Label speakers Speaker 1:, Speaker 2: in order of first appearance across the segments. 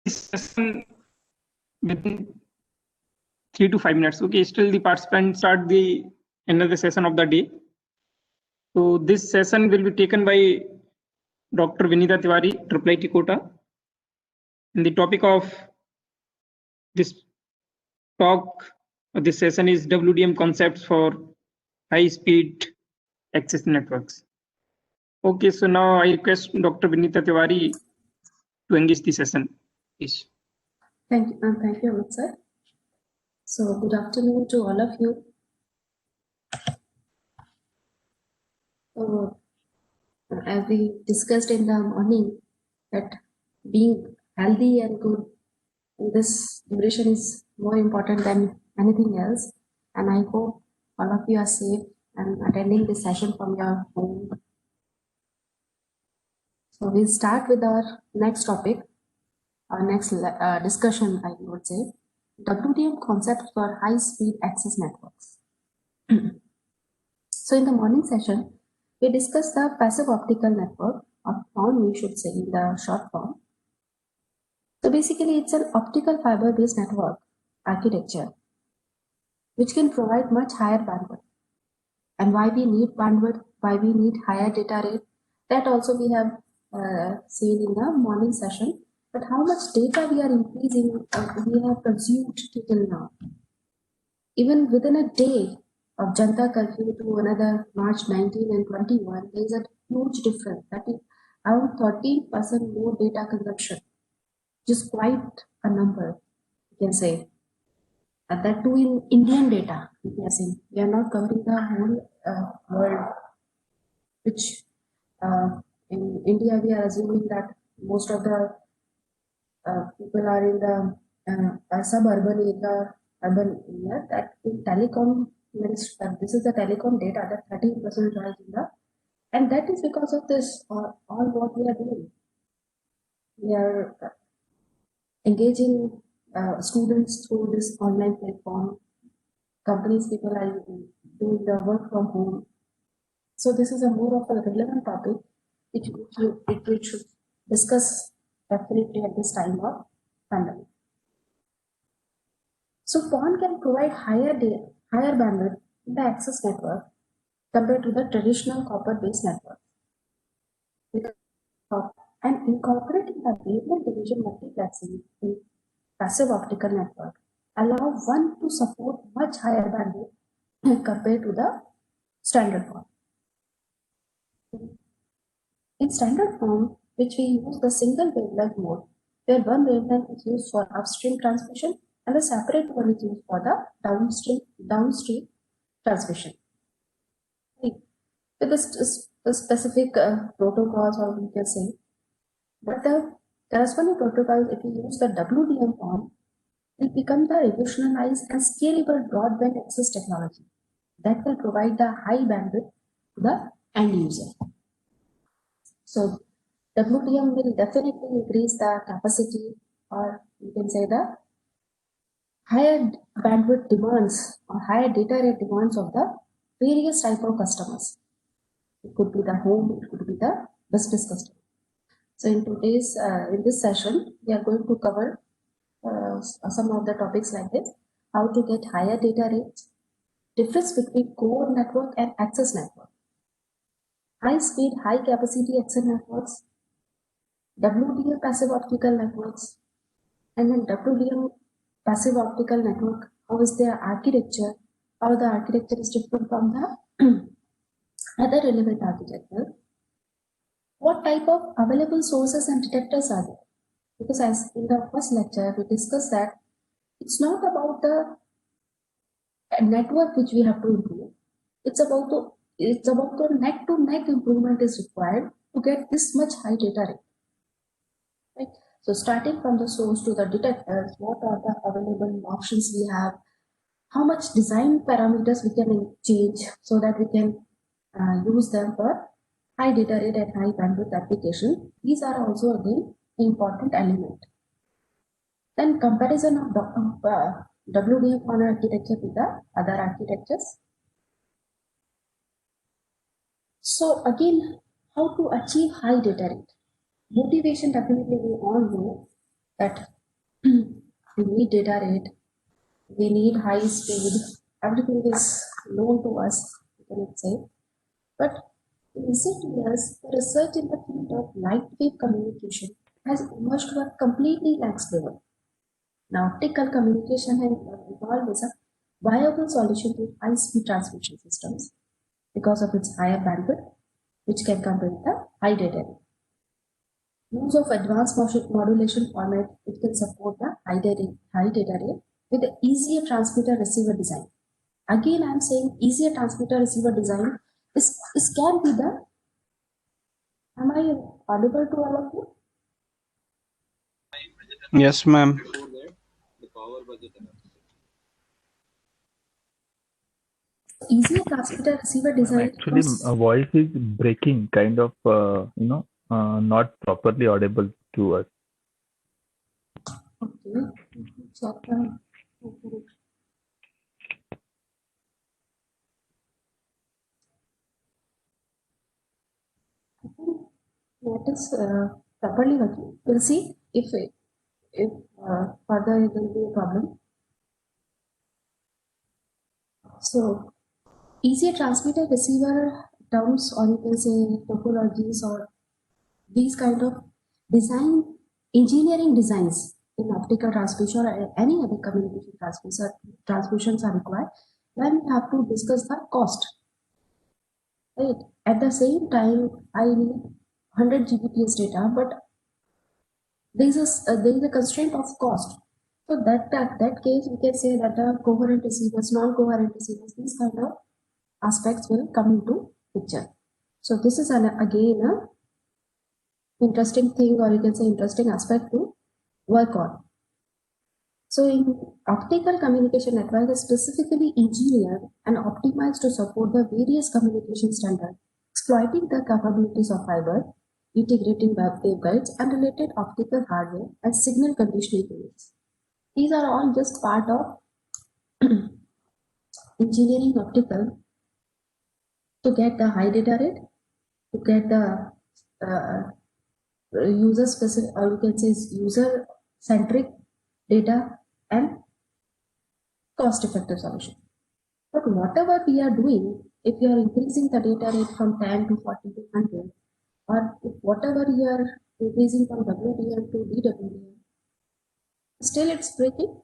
Speaker 1: session within 3 to 5 minutes. Okay, still the participants start the another session of the day. So this session will be taken by Dr. Vinita Tiwari, IIIT Kota. And the topic of this talk, this session is WDM concepts for high-speed access networks. Okay, so now I request Dr. Vinita Tiwari to engage the session, please.
Speaker 2: Thank you, Amit sir. So good afternoon to all of you. As we discussed in the morning, that being healthy and good in this duration is more important than anything else. And I hope all of you are safe and attending this session from your home. So we'll start with our next topic, our next discussion, I would say, WDM concepts for high-speed access networks. So in the morning session, we discussed the passive optical network, or PON we should say in the short form. So basically it's an optical fiber based network architecture which can provide much higher bandwidth. And why we need bandwidth, why we need higher data rate, that also we have seen in the morning session. But how much data we are increasing, we have consumed till now. Even within a day of Janata Curfew to another March 19 and 21, there is a huge difference. That is around 13% more data consumption, which is quite a number, you can say. And that too in Indian data, you can say. We are not covering the whole world, which in India we are assuming that most of the people are in the suburban area, urban area, that in telecom, this is the telecom data that 13% rise in the, and that is because of this, all what we are doing. We are engaging students through this online platform. Companies, people are doing the work from home. So this is a more of a relevant topic which we should discuss definitely at this time of pandemic. So PON can provide higher bandwidth in the access network compared to the traditional copper-based network. And incorporating the wavelength division multiplexing in passive optical network allow one to support much higher bandwidth compared to the standard form. In standard form, which we use the single wavelength mode, where one wavelength is used for upstream transmission and a separate one is used for the downstream transmission. With the specific protocols, or we can say, but the corresponding protocols, if we use the WDM form, will become the revolutionized and scalable broadband access technology that will provide the high bandwidth to the end user. So WDM will definitely increase the capacity, or you can say the higher bandwidth demands or higher data rate demands of the various type of customers. It could be the home, it could be the business customer. So in today's in this session, we are going to cover some of the topics like this: how to get higher data rates, difference between core network and access network, high speed, high capacity access networks, WDM passive optical networks, and then WDM passive optical network, how is their architecture, how the architecture is different from the other relevant architecture, what type of available sources and detectors are there. Because as in the first lecture, we discussed that it's not about the network which we have to improve. It's about the neck-to-neck improvement is required to get this much high data rate. Right? So starting from the source to the detectors, what are the available options we have? How much design parameters we can change so that we can use them for high data rate and high bandwidth application. These are also again important element. Then comparison of WDM PON architecture with the other architectures. So again, how to achieve high data rate? Motivation, definitely we all know that we need data rate, we need high speed, everything is known to us, you can say. But in recent years, the research in the field of light wave communication has emerged to a completely next level. Now, optical communication has evolved as a viable solution to high-speed transmission systems because of its higher bandwidth, which can come with the high data rate. Use of advanced modulation format, it can support the high data rate with the easier transmitter receiver design. Again, I'm saying easier transmitter receiver design is can be the. Am I audible to all of you?
Speaker 3: Yes, ma'am.
Speaker 2: Easier transmitter receiver design.
Speaker 4: Actually, voice is breaking, kind of, not properly audible to us.
Speaker 2: Okay. Check the. That is properly working. We'll see if further it will be a problem. So easier transmitter receiver terms, or you can say topologies, or these kind of engineering designs in optical transmission or any other communication transmissions are required when we have to discuss the cost. Right. At the same time, I need 100 Gbps data, but there is a constraint of cost. So that case, we can say that the coherent receivers, non-coherent receivers, these kind of aspects will come into picture. So this is again a interesting thing, or you can say interesting aspect to work on. So in optical communication network is specifically engineered and optimized to support the various communication standards, exploiting the capabilities of fiber, integrating waveguides and related optical hardware and signal conditioning units. These are all just part of engineering optical to get the high data rate, to get the user specific, or you can say user centric data and cost effective solution. But whatever we are doing, if you are increasing the data rate from 10 to 40 to 100, or if whatever you are increasing from WDM to DWDM, still it's breaking.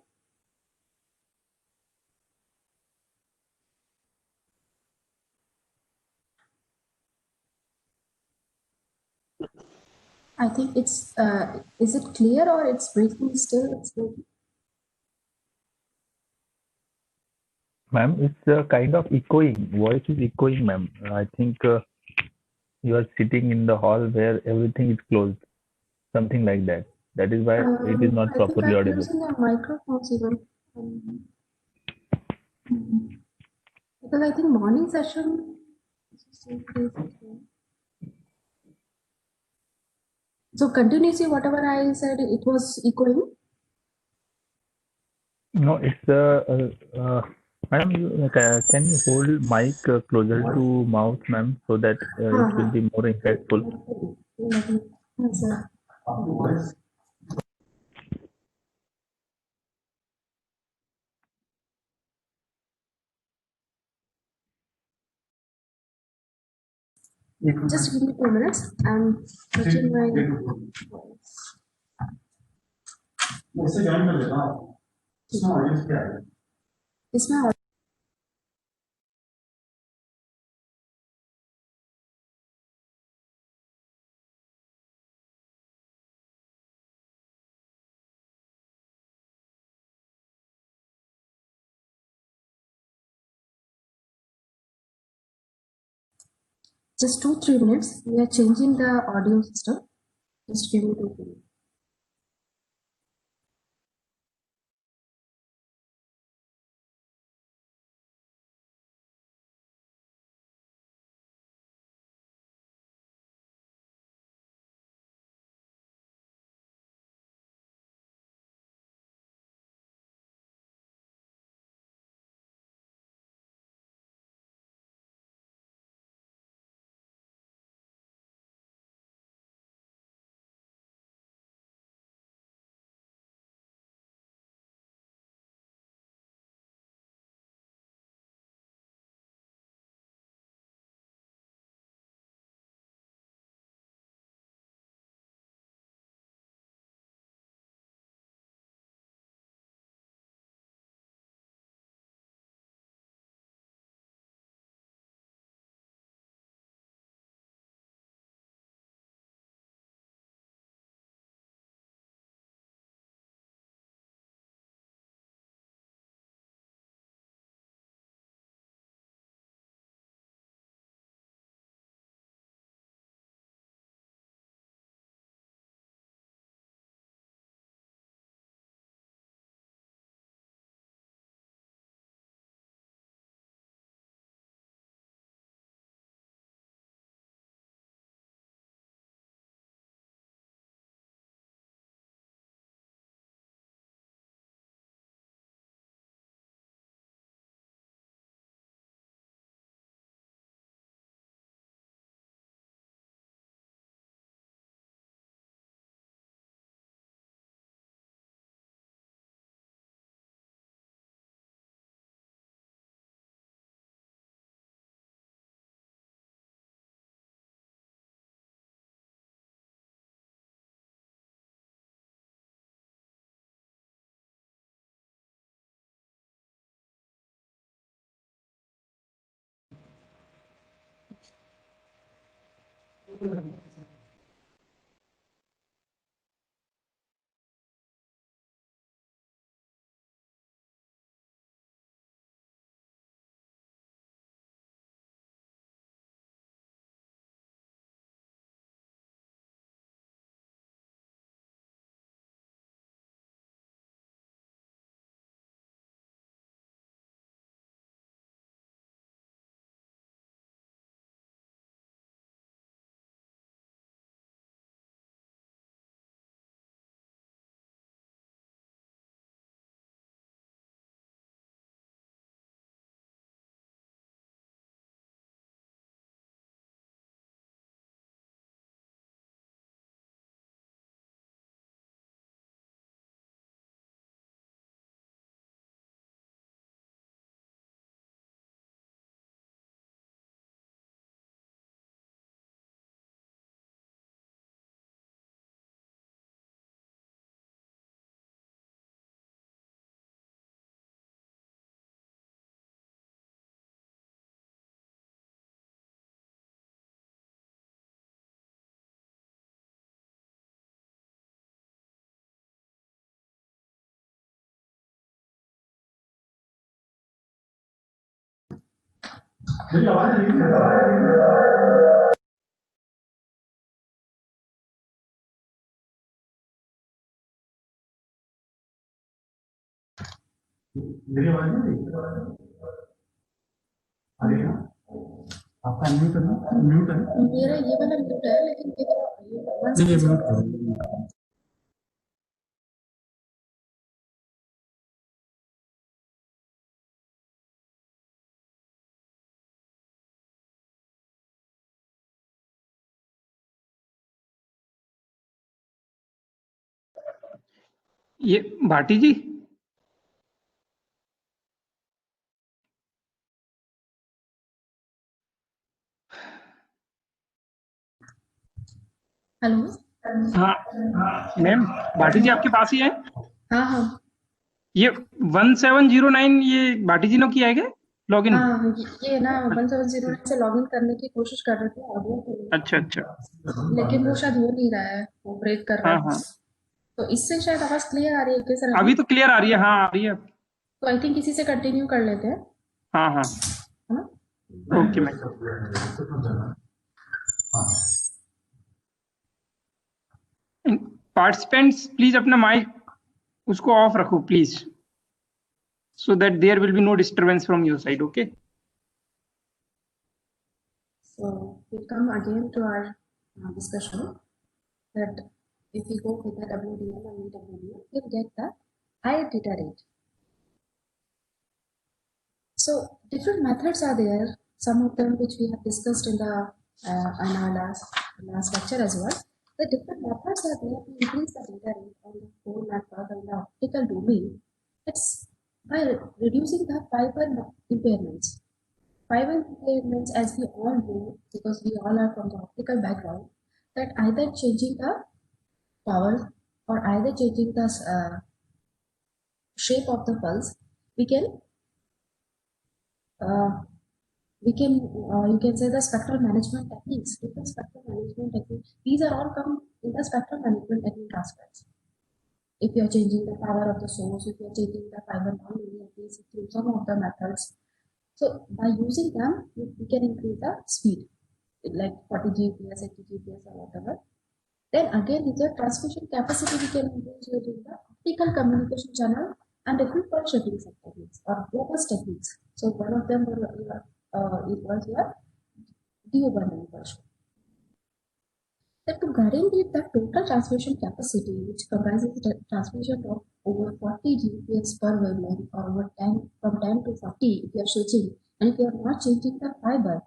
Speaker 2: I think it's, is it clear or it's breaking still? It's breaking.
Speaker 4: Ma'am, it's kind of echoing. Voice is echoing, ma'am. I think you are sitting in the hall where everything is closed, something like that. That is why it is not
Speaker 2: I think
Speaker 4: properly
Speaker 2: I'm
Speaker 4: audible.
Speaker 2: using a microphones even. Because I think morning session. So continuously, whatever I said, it was echoing.
Speaker 4: No, it's madam, can you hold mic closer to mouth, ma'am, so that it will be more impactful.
Speaker 2: Yes, sir. Just give me 2 minutes. I'm switching my voice. Is my just 2-3 minutes. We are changing the audio system. Just give me 2 minutes.
Speaker 3: आपका mute है ना? Mute है
Speaker 2: मेरा ये वाला mute है, लेकिन
Speaker 3: ये म्यूट करो।
Speaker 1: ये भाटी जी,
Speaker 2: हेलो।
Speaker 1: हाँ मैम, भाटी जी आपके पास ही है।
Speaker 2: हाँ हाँ
Speaker 1: ये 1709 ये भाटी जी ने किया है क्या लॉगिन?
Speaker 2: हाँ, ये ना 1709 से लॉगिन करने की कोशिश कर रहे थे ऑडियो के लिए,
Speaker 1: अच्छा अच्छा,
Speaker 2: लेकिन वो शायद हो नहीं रहा है, वो ब्रेक कर रहा
Speaker 1: हाँ
Speaker 2: है।
Speaker 1: हाँ,
Speaker 2: तो इससे शायद आवाज क्लियर आ रही है क्या सर
Speaker 1: अभी तो क्लियर आ रही है, हाँ आ रही है।
Speaker 2: तो आई थिंक इसी से कंटिन्यू कर लेते हैं,
Speaker 1: हाँ हाँ,
Speaker 2: है ना?
Speaker 1: Okay ma'am. पार्टिसिपेंट्स प्लीज अपना माइक उसको ऑफ रखो please, so that there will be no disturbance from your side. Okay.
Speaker 2: So we come again to our discussion that if we go with the WDM and EWDM, we'll get the higher data rate. So different methods are there, some of them which we have discussed in the in our last lecture as well. The different methods are there to increase the data rate on the whole network and the optical domain. It's by reducing the fiber impairments. Fiber impairments, as we all know, because we all are from the optical background, that either changing the power or either changing the shape of the pulse, we can you can say the spectral management techniques, different spectral management techniques. These are all come in the spectral management technique aspects. If you are changing the power of the source, if you are changing the fiber non-linearities through some of the methods. So by using them, we can increase the speed, like 40 Gbps, 80 Gbps or whatever. Then again, with the transmission capacity, we can increase using the optical communication channel and different pulse shaping techniques or focus techniques. So one of them was your DO bundle pulse. That to guarantee the total transmission capacity, which comprises the transmission of over 40 Gbps per wavelength or over 10 from 10 to 40 if you are switching, and if you are not changing the fiber,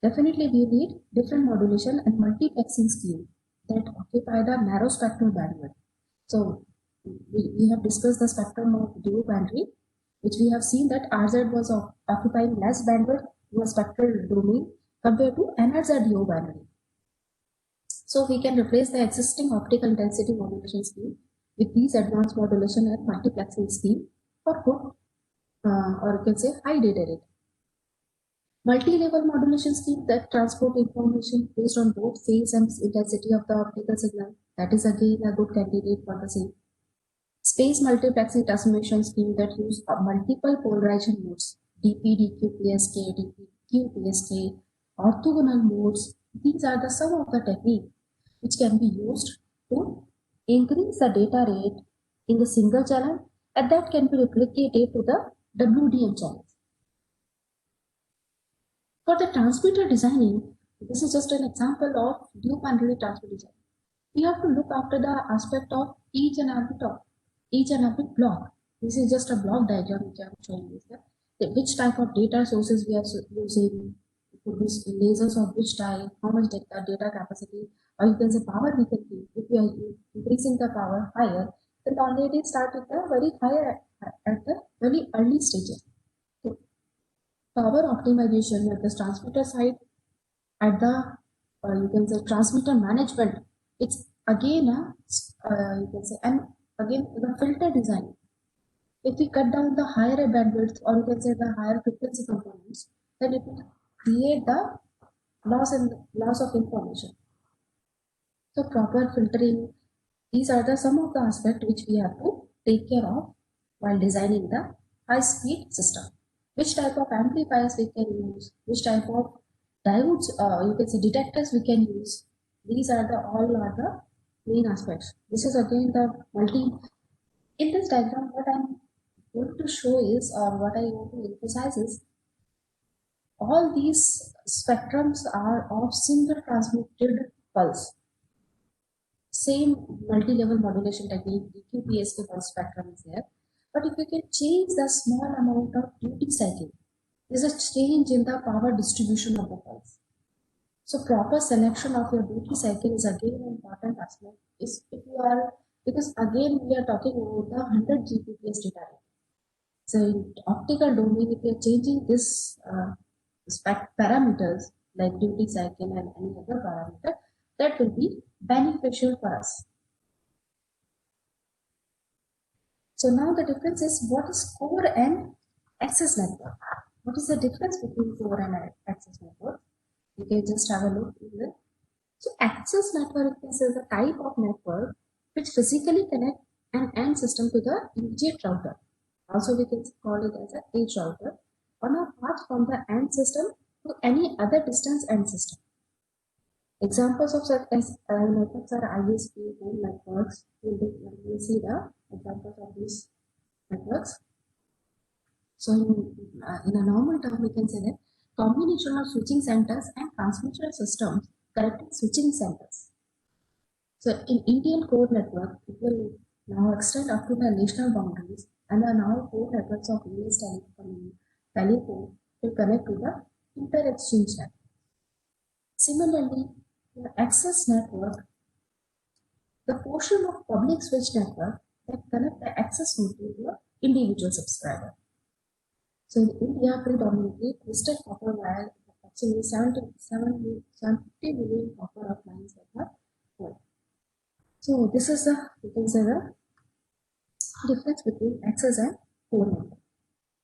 Speaker 2: definitely we need different modulation and multiplexing scheme that occupy the narrow spectral bandwidth. So we have discussed the spectrum of dual bandwidth, which we have seen that RZ was occupying less bandwidth in a spectral domain compared to NRZ dual bandwidth. So we can replace the existing optical intensity modulation scheme with these advanced modulation and multiplexing scheme for good or you can say high data rate. Multi-level modulation scheme that transport information based on both phase and intensity of the optical signal. That is again a good candidate for the same. Space multiplexing transformation scheme that use multiple polarization modes, DP, DQ, PSK, DQ, PSK, orthogonal modes. These are the some of the technique which can be used to increase the data rate in the single channel, and that can be replicated to the WDM channel. For the transmitter designing, this is just an example of dual binary transmitter design. We have to look after the aspect of each and every block. This is just a block diagram which I am showing you here. Which type of data sources we are using, lasers of which type, how much data capacity, or you can say power we can keep. If we are increasing the power higher, then already start with the very higher at the very early stages. So, power optimization at the transmitter side, at the you can say transmitter management, it's again you can say, and again the filter design. If we cut down the higher bandwidth, or you can say the higher frequency components, then it will create the loss of information. So proper filtering, these are the some of the aspects which we have to take care of while designing the high-speed system. Which type of amplifiers we can use, which type of diodes, you can say detectors we can use. These are all are the main aspects. This is again the in this diagram what I'm going to show is, or what I want to emphasize is, all these spectrums are of single transmitted pulse. Same multi-level modulation technique, DQ-PSK pulse spectrum is there. But if you can change the small amount of duty cycle, there's a change in the power distribution of the pulse. So proper selection of your duty cycle is again an important aspect. Is if you are, because again we are talking about the 100 Gbps data rate. So in optical domain, if you are changing this parameters like duty cycle and any other parameter, that will be beneficial for us. So now the difference is, what is core and access network? What is the difference between core and access network? You can just have a look here. So access network is the type of network which physically connect an end system to the immediate router. Also we can call it as an edge router, on a path from the end system to any other distance end system. Examples of such networks are ISP home networks. We'll see the examples of these networks. So in a normal term, we can say that combination of switching centers and transmission systems connecting switching centers. So in Indian core network, it will now extend up to the national boundaries, and are now core networks of US telephone will connect to the inter-exchange network. Similarly, the access network, the portion of public switch network that connect the access node to the individual subscriber. So in India, predominantly twisted copper wire, actually 70 million copper of lines that are core. So this is the, you can say, the difference between access and core network.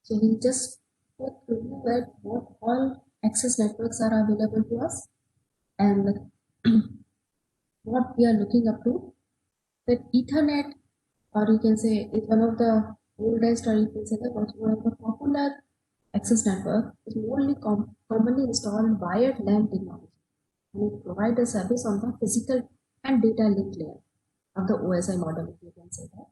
Speaker 2: So we just go through that what all access networks are available to us, and what we are looking up to. That Ethernet, or you can say, is one of the oldest, or you can say that one of the popular access network, is commonly installed wired LAN technology, and it provides a service on the physical and data link layer of the OSI model, if you can say that.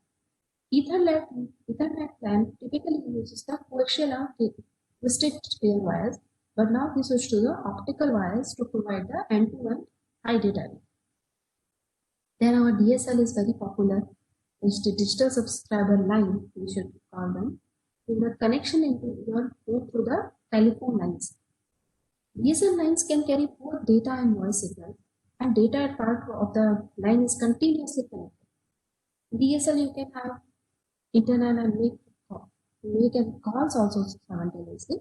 Speaker 2: Ethernet LAN typically uses the coaxial or twisted pair wires, but now we switch to the optical wires to provide the end-to-end high data rate. Then our DSL is very popular. It's the digital subscriber line, we should call them. In the connection into your go through the telephone lines. DSL lines can carry both data and voice signals, and data part of the line is continuously connected. DSL you can have internet and make calls also simultaneously.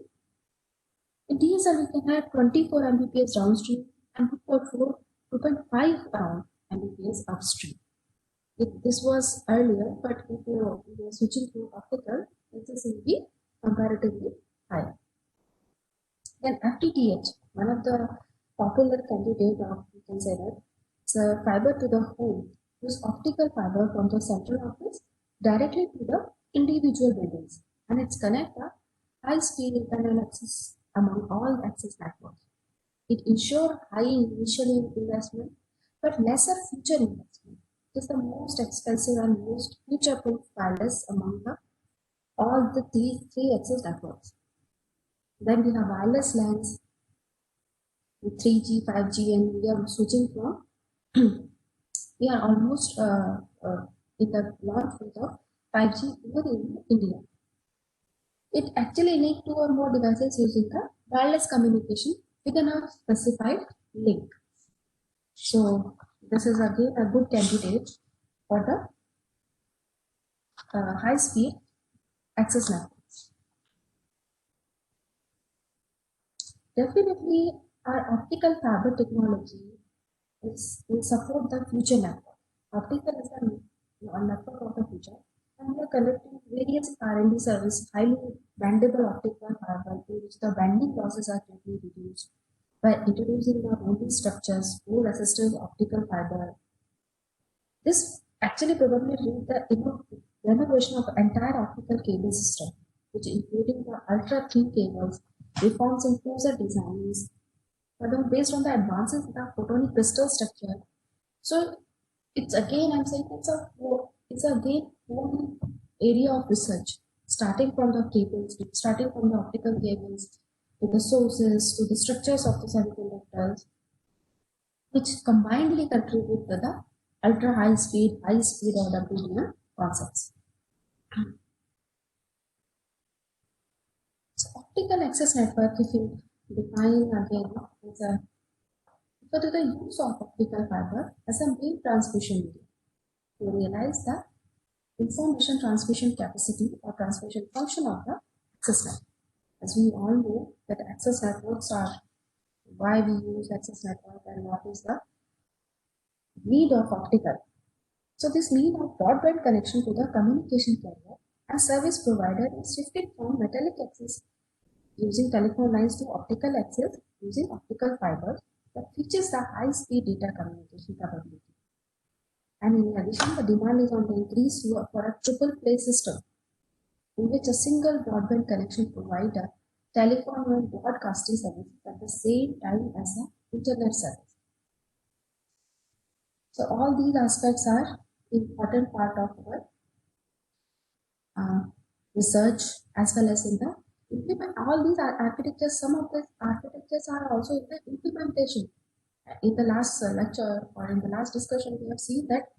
Speaker 2: In DSL we can have 24 Mbps downstream and 2.5 around Mbps upstream. This was earlier, but if you are switching to optical, this will be comparatively higher. Then FTTH, one of the popular candidate of, you can say that, it's a fiber to the home, use optical fiber from the central office directly to the individual buildings, and it's connect the high-speed internet access among all access networks. It ensures high initial investment but lesser future investment. It is the most expensive and most future-proof wireless among the all the three access networks. Then we have wireless LANs with 3G, 5G, and we are switching from. We are almost in the launch phase of 5G even in India. It actually links 2 or more devices using the wireless communication within a specified link. So this is again a good candidate for the high-speed access networks. Definitely, our optical fiber technology will support the future network. Optical is a network of the future, and we are connecting various R&D service highly bendable optical fiber in which the bending losses are greatly reduced by introducing the bonding structures, more resistive optical fiber. This actually probably leads the renovation of entire optical cable system, which including the ultra thin cables, reforms in closer designs, but based on the advances in the photonic crystal structure. So it's again, I'm saying it's again one area of research, starting from the cables, starting from the optical cables, to the sources, to the structures of the semiconductors, which combinedly contribute to the ultra high speed or WDM concepts. So optical access network, if you define again, is a refer to the use of optical fiber as a main transmission medium to realize the information transmission capacity or transmission function of the access network. As we all know that access networks are why we use access network and what is the need of optical. So this need of broadband connection to the communication carrier and service provider is shifted from metallic access using telephone lines to optical access using optical fibers that features the high-speed data communication capability. And in addition, the demand is on the increase for a triple play system in which a single broadband connection provides a telephone and broadcasting service at the same time as an internet service. So all these aspects are important part of our research as well as in the implement. All these architectures, some of the architectures are also in the implementation. In the last lecture or in the last discussion, we have seen that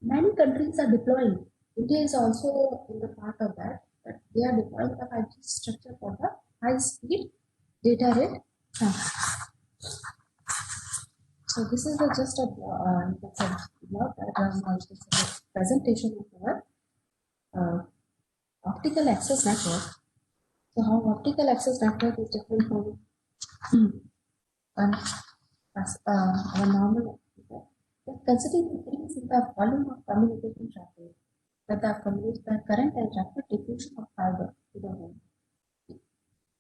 Speaker 2: many countries are deploying. India is also in the part of that, but they are deploying the 5G structure for the high-speed data rate transfer. So this is just a blog presentation of our optical access network. So how optical access network is different from our normal network. Considering increase in the volume of communication traffic that are conveyed by current and rapid diffusion of fiber to the home.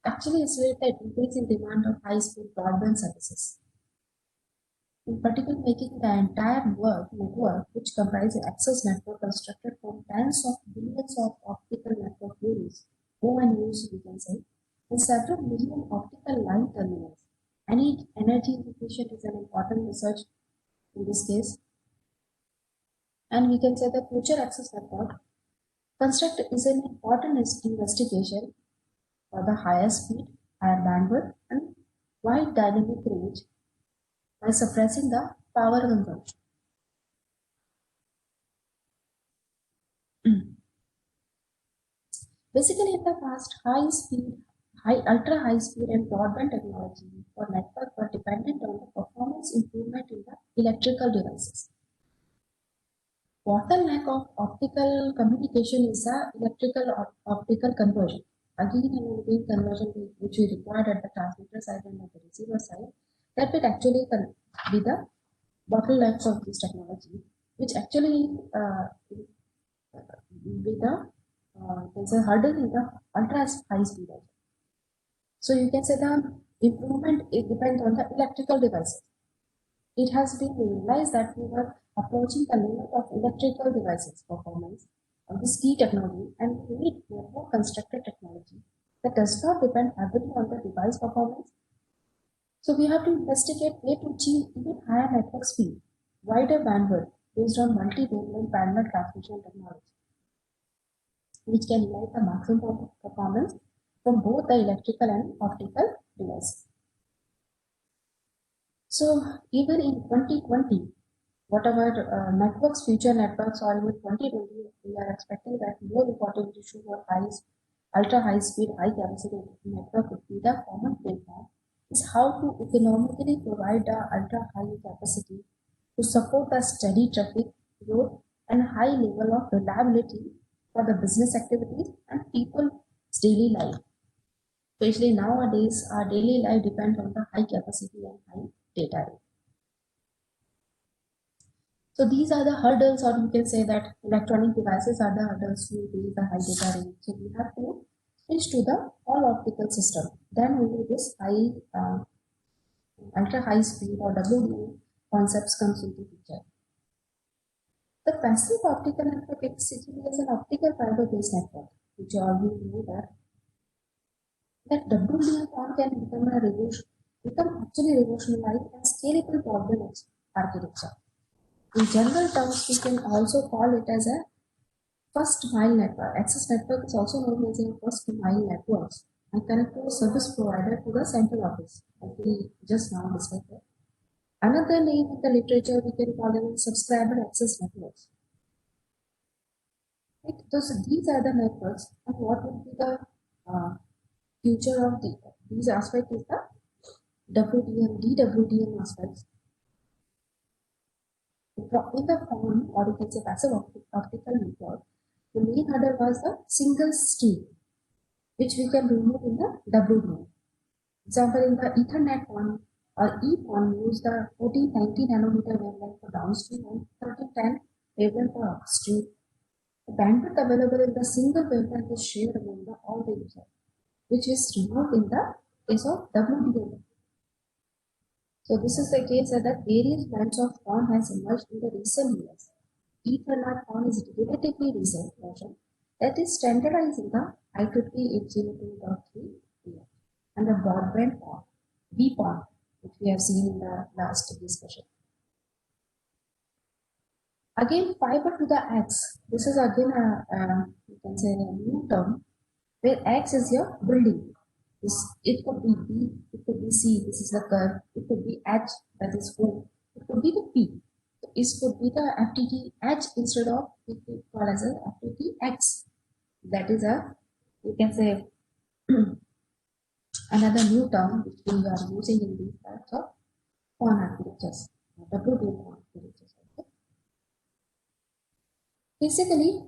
Speaker 2: Actually, it's related increase in demand of high-speed broadband services. In particular, making the entire network, which comprises access network constructed from tens of billions of optical network units, ONUs we can say, and several million optical line terminals. Any energy efficient is an important research in this case. And we can say the future access network construct is an important investigation for the higher speed, higher bandwidth, and wide dynamic range by suppressing the power consumption. Basically, in the past, ultra high speed and broadband technology for network were dependent on the performance improvement in the electrical devices. Bottleneck of optical communication is the optical conversion. Again and again conversion which we required at the transmitter side and at the receiver side, that will actually be the bottlenecks of this technology, which actually with the there's a hurdle in the ultra high speed. So you can say the improvement it depends on the electrical devices. It has been realized that we were approaching the limit of electrical devices performance of this key technology, and we need network constructed technology that does not depend heavily on the device performance. So we have to investigate way to achieve even higher network speed, wider bandwidth based on multi-wavelength parallel transmission technology, which can realize the maximum performance from both the electrical and optical devices. So even in 2020, whatever networks, future networks, or even 2020, we are expecting that more important issue for ultra high speed, high capacity network would be the common platform is how to economically provide the ultra high capacity to support the steady traffic growth and high level of reliability for the business activities and people's daily life. Especially nowadays, our daily life depends on the high capacity and high data rate. So these are the hurdles, or you can say that electronic devices are the hurdles to increase the high data rate. So we have to switch to the all optical system. Then only this ultra high speed or WDM concepts comes into picture. The passive optical network basically is an optical fiber based network, which you already know that WDM PON can become actually revolutionized and scalable problem architecture. In general terms, we can also call it as a first mile network. Access network is also known as a first mile networks and connect to a service provider to the central office, as we just now discussed. Another name in the literature we can call them subscriber access networks. Right? So these are the networks, and what would be the future of these aspects is the WDM, DWDM aspects. In the form, or you can say passive optical network, the main hurdle was the single stream, which we can remove in the WDM. Example, in the Ethernet PON or EPON, use the 1490 nanometer wavelength for downstream and 1310 wavelength for upstream. The bandwidth available in the single wavelength is shared among all the users, which is removed in the case of WDM. So this is the case that various brands of PON has emerged in the recent years. Ethernet PON is a relatively recent version that is standardized in the IEEE 802.3 and the broadband PON, BPON, which we have seen in the last discussion. Again, fiber to the X. This is again you can say a new term where X is your building. It could be B, it could be C, this is the curve, it could be H, that is O, it could be the P. So it could be the FTTH instead of it we call as a FTTX. That is a, you can say, another new term which we are using in these types of PON architectures, WDM PON architectures. Okay. Basically,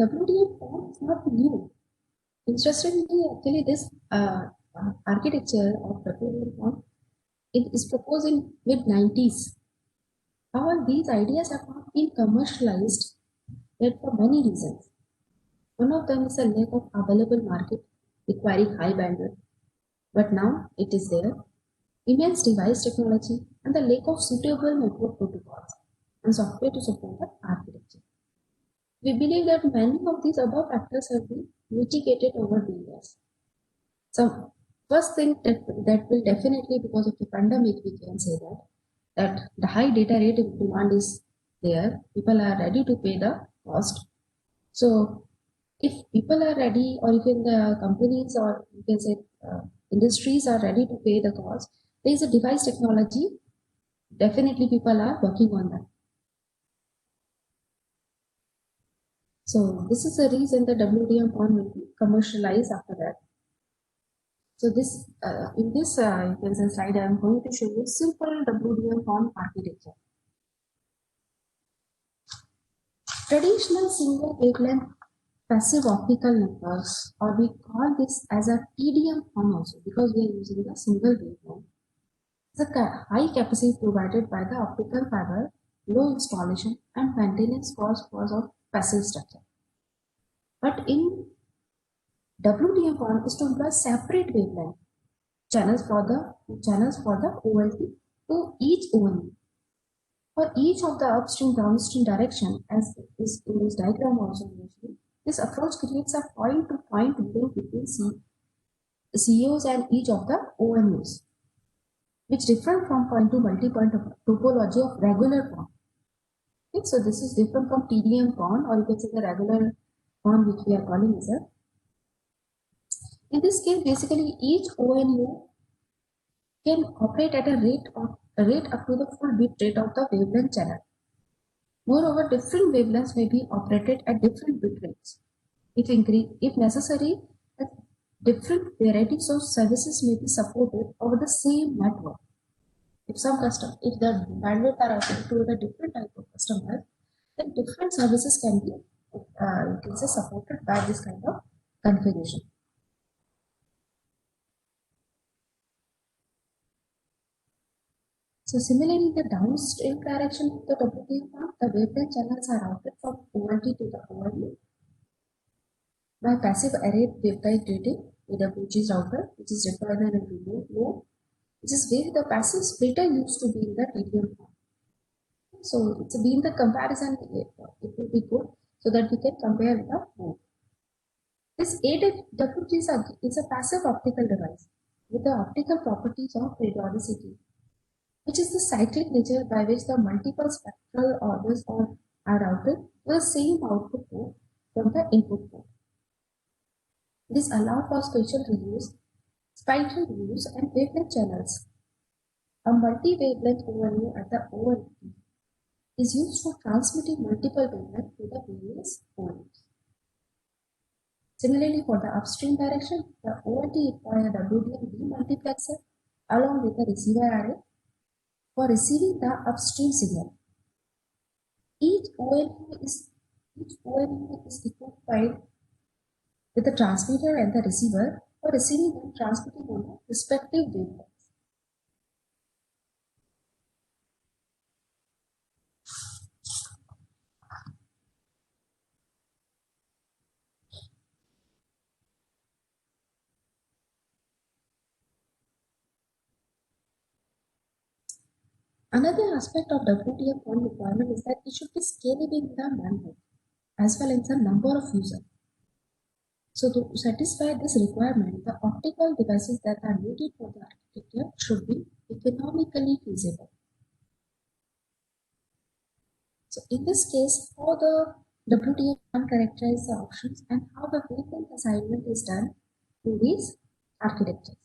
Speaker 2: WDM PON is not new. Interestingly, actually, this architecture of WDM PON it is proposed in mid-90s. However, these ideas have not been commercialized yet for many reasons. One of them is a lack of available market requiring high bandwidth, but now it is there. Immense device technology and the lack of suitable network protocols and software to support the architecture. We believe that many of these above factors have been mitigated over the years. So first thing that will definitely, because of the pandemic, we can say that the high data rate demand is there. People are ready to pay the cost. So if people are ready, or even the companies, or you can say industries are ready to pay the cost, there is a device technology. Definitely people are working on that. So this is the reason the WDM PON will be commercialized after that. So this in this you can say slide, I am going to show you simple WDM PON architecture. Traditional single wavelength passive optical networks, or we call this as a TDM PON also, because we are using the single wavelength. It's a high capacity provided by the optical fiber low installation, and maintenance cost because of passive structure. But in WDM PON is to employ separate wavelength channels for the OLT to each ONU. For each of the upstream downstream direction, as is in this diagram also mentioned, this approach creates a point-to-point link between COs and each of the ONUs, which differ from point-to-multipoint topology of regular PON. Okay, so this is different from TDM PON, or you can say the regular PON, which we are calling as a. In this case, basically each ONU can operate at a rate up to the full bit rate of the wavelength channel. Moreover, different wavelengths may be operated at different bit rates. If necessary, different varieties of services may be supported over the same network. If the bandwidth are offered to the different type of customers, then different services can be supported by this kind of configuration. So similarly, in the downstream direction of the WDM PON, the wavelength channels are routed from OLT to the OLU by passive array waveguide rating AWG router, which is deployed in a remote mode, which is where the passive splitter used to be in the TDM PON. So it's been the comparison, it will be good so that we can compare with the both. This AWG is a passive optical device with the optical properties of periodicity, which is the cyclic nature by which the multiple spectral orders are routed to the same output port from the input port. This allows for spatial reuse and wavelength channels. A multi-wavelength ONU at the OLT is used for transmitting multiple wavelengths to the various ONUs. Similarly, for the upstream direction, the OLT requires a WDM demultiplexer along with a receiver array for receiving the upstream signal. Each ONU is equipped with the transmitter and the receiver for receiving and transmitting on the respective wavelengths. Another aspect of WDM PON requirement is that it should be scalable in the bandwidth as well as the number of users. So to satisfy this requirement, the optical devices that are needed for the architecture should be economically feasible. So in this case, how the WDM PON characterize the options and how the wavelength assignment is done in these architectures.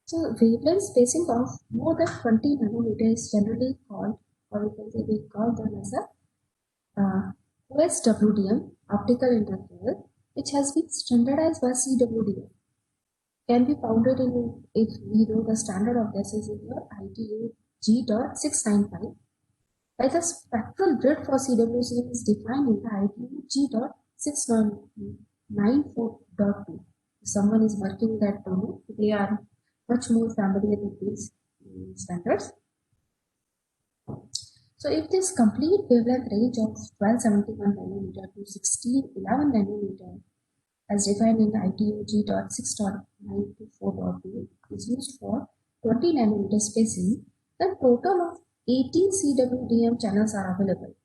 Speaker 2: So wavelength spacing of more than 20 nanometers is generally called, or you can say we call them as a OSWDM optical interface, which has been standardized by CWDM. Can be founded in, if we know the standard of this is in your ITU G.695. Like the spectral grid for CWDM is defined in the ITU G.694.2. If someone is working that domain, they are much more familiar with these standards. So if this complete wavelength range of 1271 nanometer to 1611 nanometer as defined in ITU G.6.924.2 is used for 20 nanometer spacing, then total of 18 CWDM channels are available,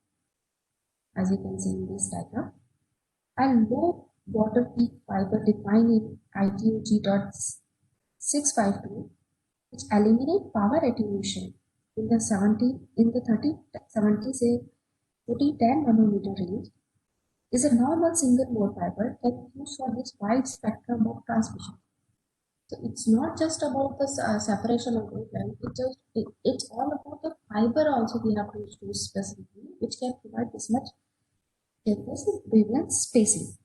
Speaker 2: as you can see in this diagram, and low water peak fiber defined in ITU G.652, which eliminate power attenuation in the 10 nanometer range, is a normal single mode fiber that is used for this wide spectrum of transmission. So it's not just about the separation of wavelength, it's all about the fiber also we have to choose specifically, which can provide this much wavelength spacing.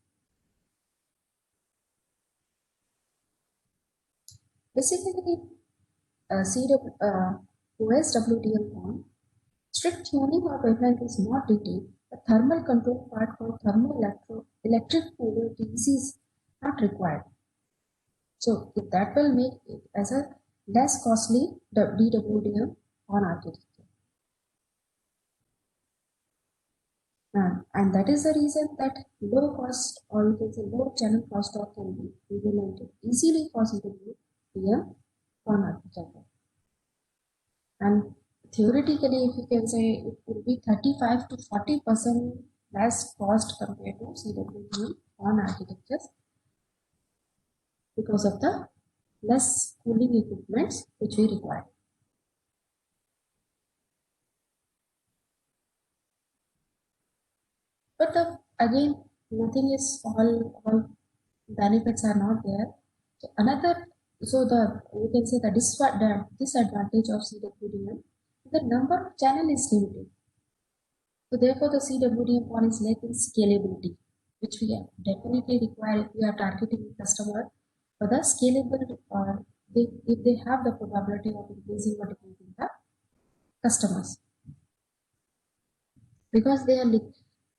Speaker 2: Basically, OSWDM PON, strict tuning of wavelength is not detailed. The thermal control part called thermoelectric polarity is not required. So that will make it as a less costly DWDM on architecture. And that is the reason that low cost, or you can say low channel crosstalk, can be implemented easily for CWDM on architecture. And theoretically, if you can say, it would be 35 to 40% less cost compared to CWDM on architectures because of the less cooling equipments which we require. But again, nothing is all benefits are not there. So you can say the disadvantage of CWDM, the number of channel is limited. So therefore, the CWDM one is lacking scalability, which we definitely require if we are targeting the customer for the scalable, or if they have the probability of increasing or decreasing the customers, because they are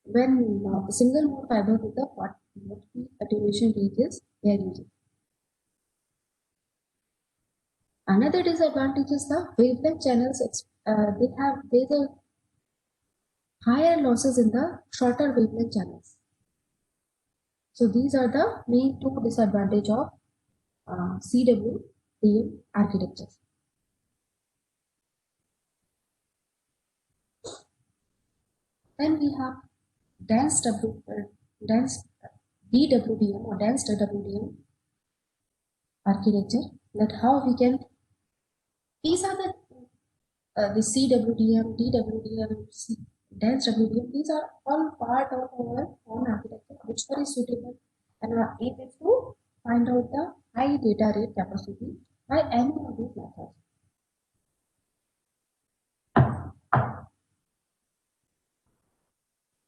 Speaker 2: when single mode fiber with the 40 attenuation ranges they are using. Another disadvantage is the wavelength channels. There's a higher losses in the shorter wavelength channels. So these are the main two disadvantage of CWDM architectures. Then we have dense DWDM or dense WDM architecture. That how we can. These are the CWDM, DWDM, dense WDM. These are all part of our own architecture, which are very suitable and are able to find out the high data rate capacity by any of these methods.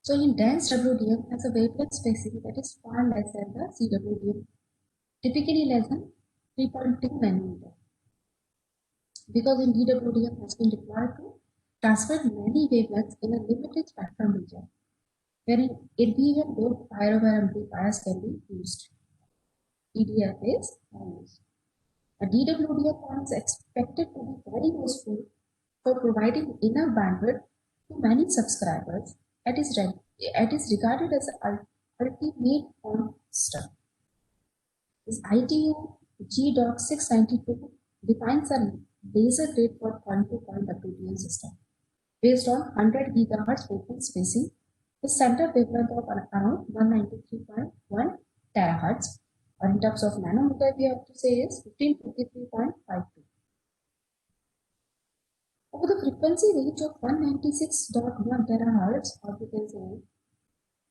Speaker 2: So in dense WDM has a wavelength spacing that is far less than the CWDM, typically less than 3.2 nanometer. Because in DWDM has been deployed to transfer many wavelengths in a limited spectrum region, wherein NVIDIA low power amplifiers can be used. EDF is used. A DWDM one is expected to be very useful for providing enough bandwidth to many subscribers. It is regarded as an ultimate on system. This ITU GDOC 692 defines a laser rate for point-to-point WDM system based on 100 GHz open spacing with center wavelength of around 193.1 THz, or in terms of nanometer we have to say is 1553.52. Over the frequency range of 196.1 THz, or we can say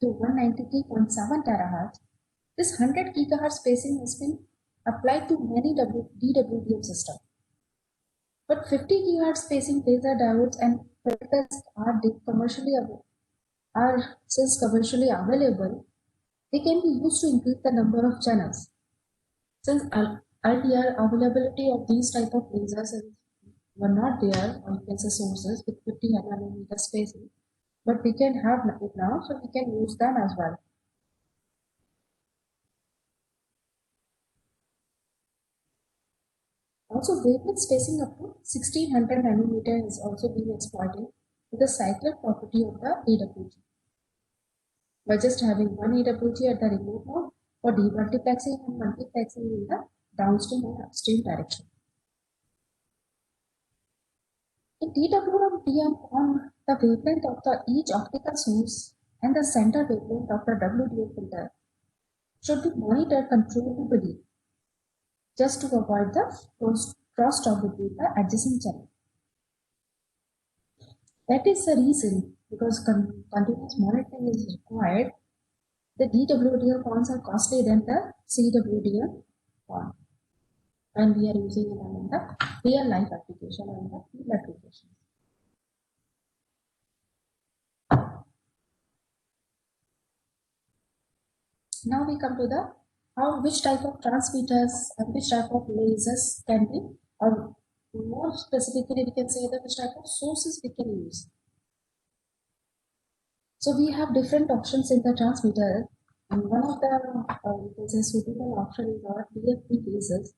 Speaker 2: to 193.7 THz, this 100 GHz spacing has been applied to many DWDM systems. But 50 GHz spacing laser diodes and filters are commercially available, they can be used to increase the number of channels. Since earlier availability of these type of lasers were not there, or you can say sources with 50 nanometer spacing, but we can have it now, so we can use them as well. Also, wavelength spacing up to 1600 nanometer is also being exploited with the cyclic property of the AWG. By just having one AWG at the remote node for demultiplexing and multiplexing in the downstream and upstream direction. In DWDM, on the wavelength of each optical source and the center wavelength of the WDM filter should be monitored controllably, just to avoid the crosstalk between the adjacent channel. That is the reason, because continuous monitoring is required, the DWDM pawns are costlier than the CWDM pawn, and we are using it in the real life application and the field applications. Now we come to the which type of transmitters and which type of lasers can be, or more specifically we can say that which type of sources we can use. So we have different options in the transmitter, and one of the we can say suitable option is our DFB lasers,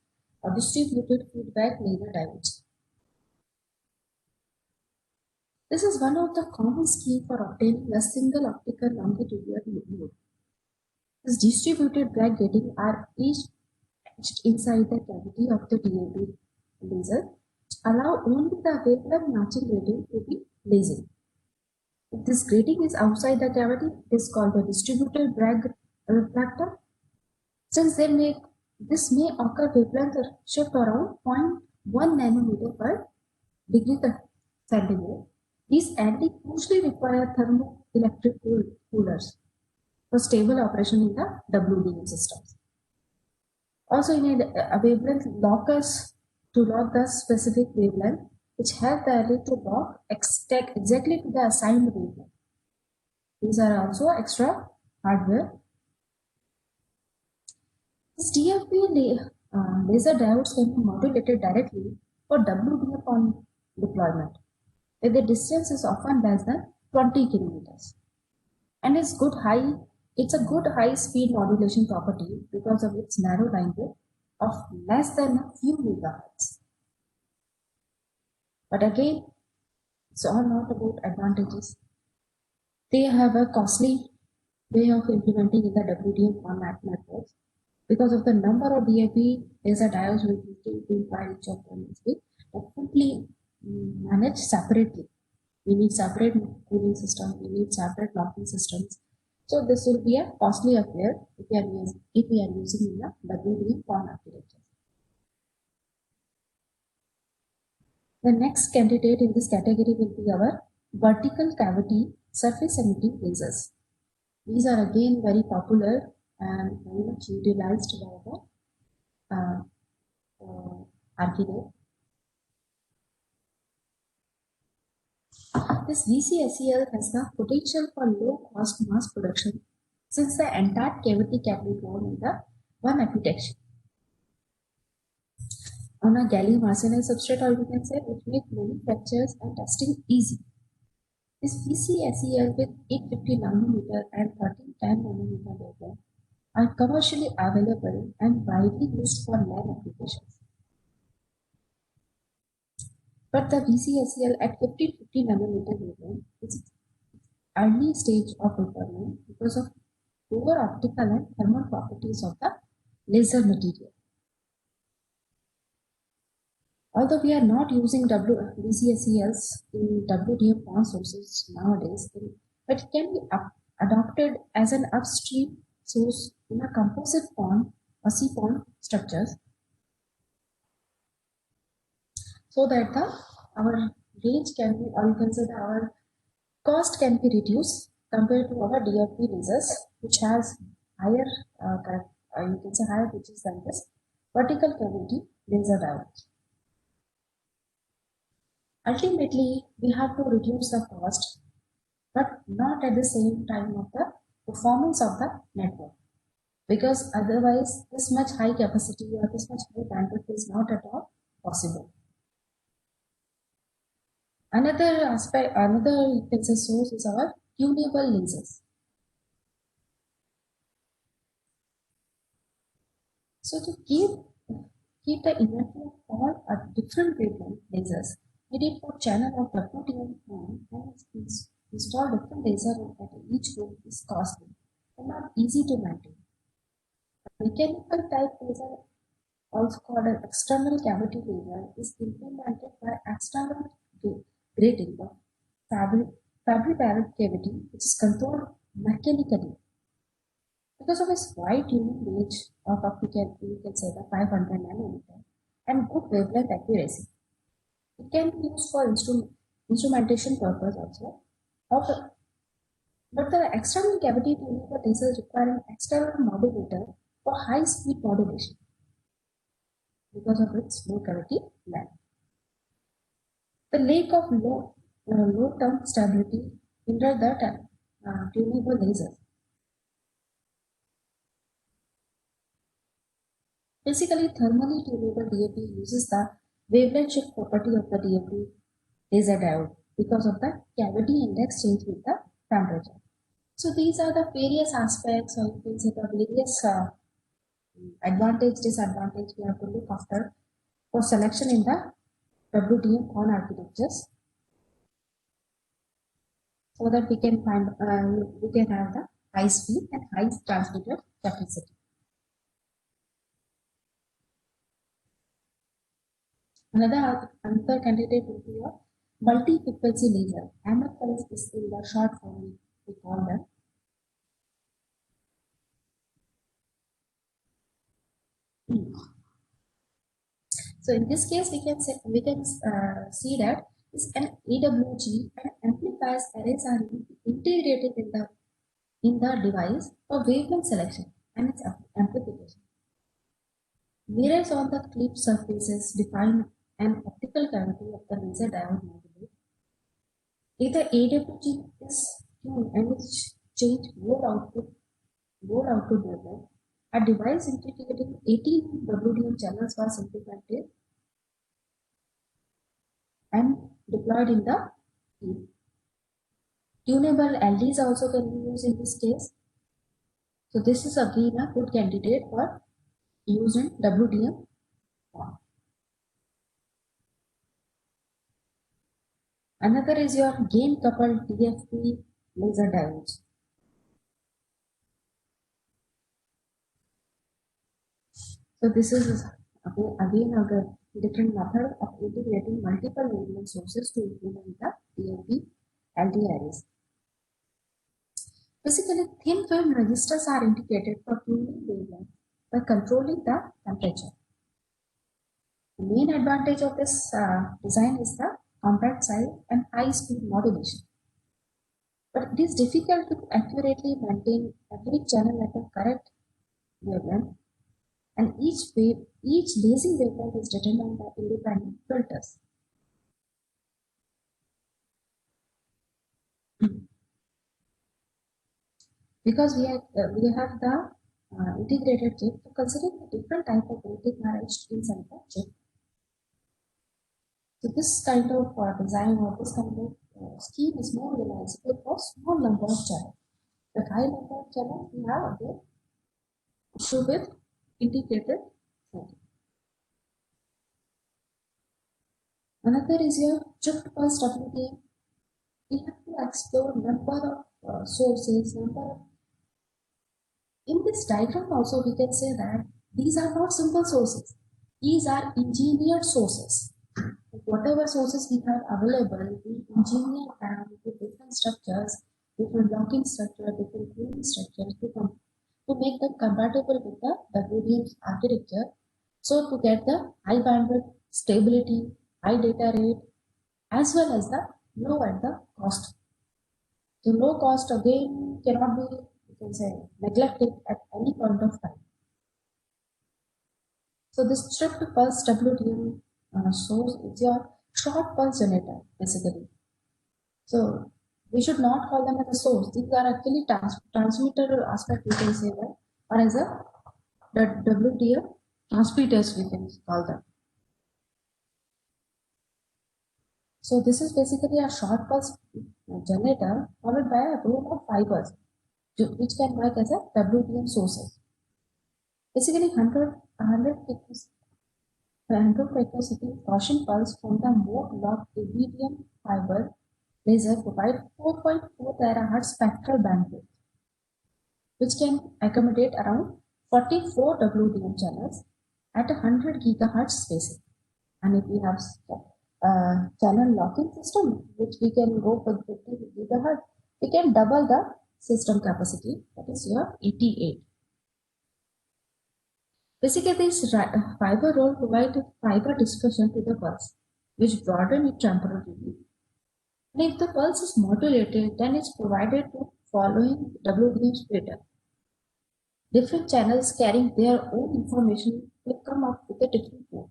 Speaker 2: or distributed feedback laser diodes. This is one of the common schemes for obtaining a single optical longitudinal mode. These distributed backgating are each etched inside the cavity of the DAB laser, which allow only the wavelength matching grating to be lasing. If this grating is outside the cavity, it is called the distributed Bragg reflector. Since this may occur wavelength shift around 0.1 nanometer per degree centigrade. These usually require thermoelectric coolers for stable operation in the WDM systems. Also, you need a wavelength lockers to lock the specific wavelength, which help the array to lock exactly to the assigned wavelength. These are also extra hardware. This DFB laser diodes can be modulated directly for WDM on deployment, where the distance is often less than 20 kilometers. And it's a good high speed modulation property because of its narrow linewidth of less than a few megahertz. But again, it's all not about advantages. They have a costly way of implementing in the WDM format networks because of the number of DAB laser diodes will be by each of them must be definitely managed separately. We need separate cooling system, we need separate locking systems. So this will be a costly affair if we are using in the WDM PON architecture. The next candidate in this category will be our vertical cavity surface emitting lasers. These are again very popular and very much utilized by the architect. This VCSEL has the potential for low cost mass production since the entire cavity can be grown in the one architecture on a gallium arsenide substrate, or you can say which makes manufactures and testing easy. This VCSEL with 850 nanometer and 1310 nanometer wavelength are commercially available and widely used for LAN applications. But the VCSEL at 1550 nanometer wavelength is early stage of development because of poor optical and thermal properties of the laser material. Although we are not using VCSELs in WDM PON sources nowadays, but it can be adopted as an upstream source in a composite PON or CPON structures, so that our range can be, or you can say that our cost can be reduced compared to our DFB lasers, which has higher, you can say higher pitches than this vertical cavity laser diodes. Ultimately, we have to reduce the cost, but not at the same time of the performance of the network, because otherwise this much high capacity or this much high bandwidth is not at all possible. Another aspect, another source is our tunable lasers. So to keep the inventory of all different wavelength lasers, we did for channel of WDM PON and install different laser at each group is costly and not easy to maintain. A mechanical type laser, also called an external cavity laser, is implemented by external grating of fabric cavity, which is controlled mechanically. Because of its wide tuning range of up to you can say the 500 nanometer and good wavelength accuracy, it can be used for instrumentation purpose also. But the external cavity tuning for lasers require an external modulator for high speed modulation because of its low cavity length. The lack of low term stability hindered the tunable lasers. Basically, thermally tunable DAB uses the wavelength shift property of the DAB laser diode because of the cavity index change with the temperature. So these are the various aspects, or you can say the various advantage, disadvantage we have to look after for selection in the WDM on architectures, so that we can find we can have the high speed and high transmitter capacity. Another candidate would be a multi-frequency laser. MFLs is in the short form we call them. So in this case, we can see that is an AWG and amplifiers arrays are integrated in the device for wavelength selection and its amplification. Mirrors on the clip surfaces define an optical cavity of the laser diode module. If the AWG is tuned and is changed load output wavelength, a device integrating 18 WDM channels was implemented and deployed in the field. Tunable LEDs also can be used in this case. So this is again a good candidate for use in WDM. Another is your gain coupled DFB laser diodes. So this is again a different method of integrating multiple wavelength sources to implement the DFB LD arrays. Basically, thin film resistors are integrated for tuning wavelength by controlling the temperature. The main advantage of this design is the compact size and high speed modulation. But it is difficult to accurately maintain every channel at the correct wavelength, and each basing wavelength is determined by independent filters. Because we have the integrated chip, to consider the different type of voltage are etched inside the chip. So this kind of design or this kind of scheme is more realizable for small number of channels. The high number of channels we have again issue with integrated circuit. Another is your chipped pulse WDM. We have to explore number of sources, in this diagram also we can say that these are not simple sources. These are engineered sources. Whatever sources we have available, we engineer them with different structures, different locking structure, different cooling structures to make them compatible with the WDM architecture. So to get the high bandwidth, stability, high data rate, as well as the low at the cost. So low cost again cannot be, you can say, neglected at any point of time. So this stripped pulse WDM source is your short pulse generator basically. So we should not call them as a source. These are actually transmitter aspect, we can say that, or as a WDM transmitters we can call them. So this is basically a short pulse generator followed by a row of fibers which can work as a WDM sources. Basically 100 frequency Gaussian pulse from the mode locked iridium fiber laser provide 4.4 terahertz spectral bandwidth, which can accommodate around 44 WDM channels at 100 gigahertz spacing. And if we have channel locking system, which we can go for 50 gigahertz, we can double the system capacity, that is your 88. Basically, this fiber roll provides fiber dispersion to the pulse, which broaden it temporarily. And if the pulse is modulated, then it's provided to following WDM splitter. Different channels carrying their own information will come up with a different port.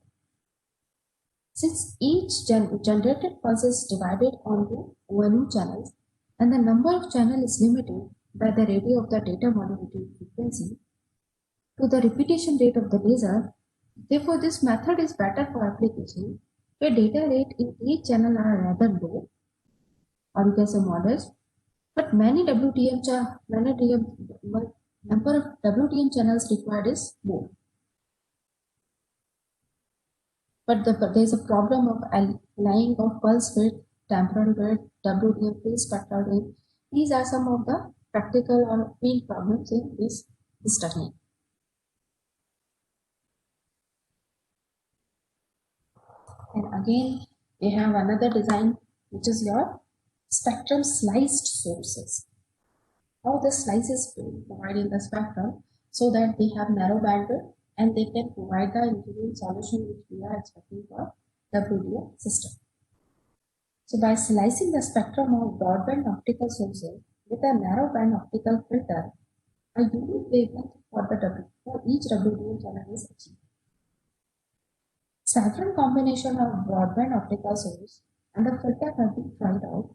Speaker 2: Since each generated pulse is divided onto ONU channels and the number of channels is limited by the radio of the data modulated frequency to the repetition rate of the laser, therefore this method is better for application where data rate in each channel are rather low, or you can say modest, but many WDM number of WDM channels required is more. But there's a problem of aligning of pulse width, temporal width, WDM phase spectral width. These are some of the practical or field problems in this technique. And again, we have another design, which is your spectrum sliced sources. How the slices provide in the spectrum so that they have narrow bandwidth and they can provide the engineering solution which we are expecting for WDM system. So by slicing the spectrum of broadband optical sources with a narrow band optical filter, a unique wavelength for each WDM channel is achieved. Several combination of broadband optical source and the filter have been tried out.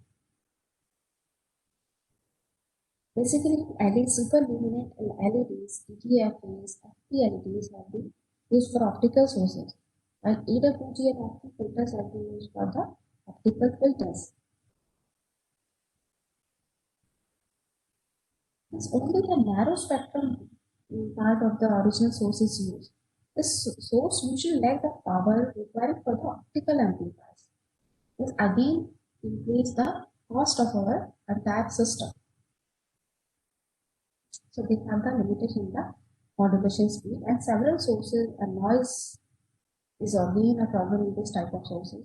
Speaker 2: Basically, superluminant LEDs, DGFAs, FP-LEDs have been used for optical sources, while AWG and FP filters have been used for the optical filters. It's only the narrow spectrum part of the original source is used. This source usually lacks the power required for the optical amplifiers. This again increases the cost of our entire system. So they have the limitation in the modulation speed, and several sources and noise is again a problem in this type of sources.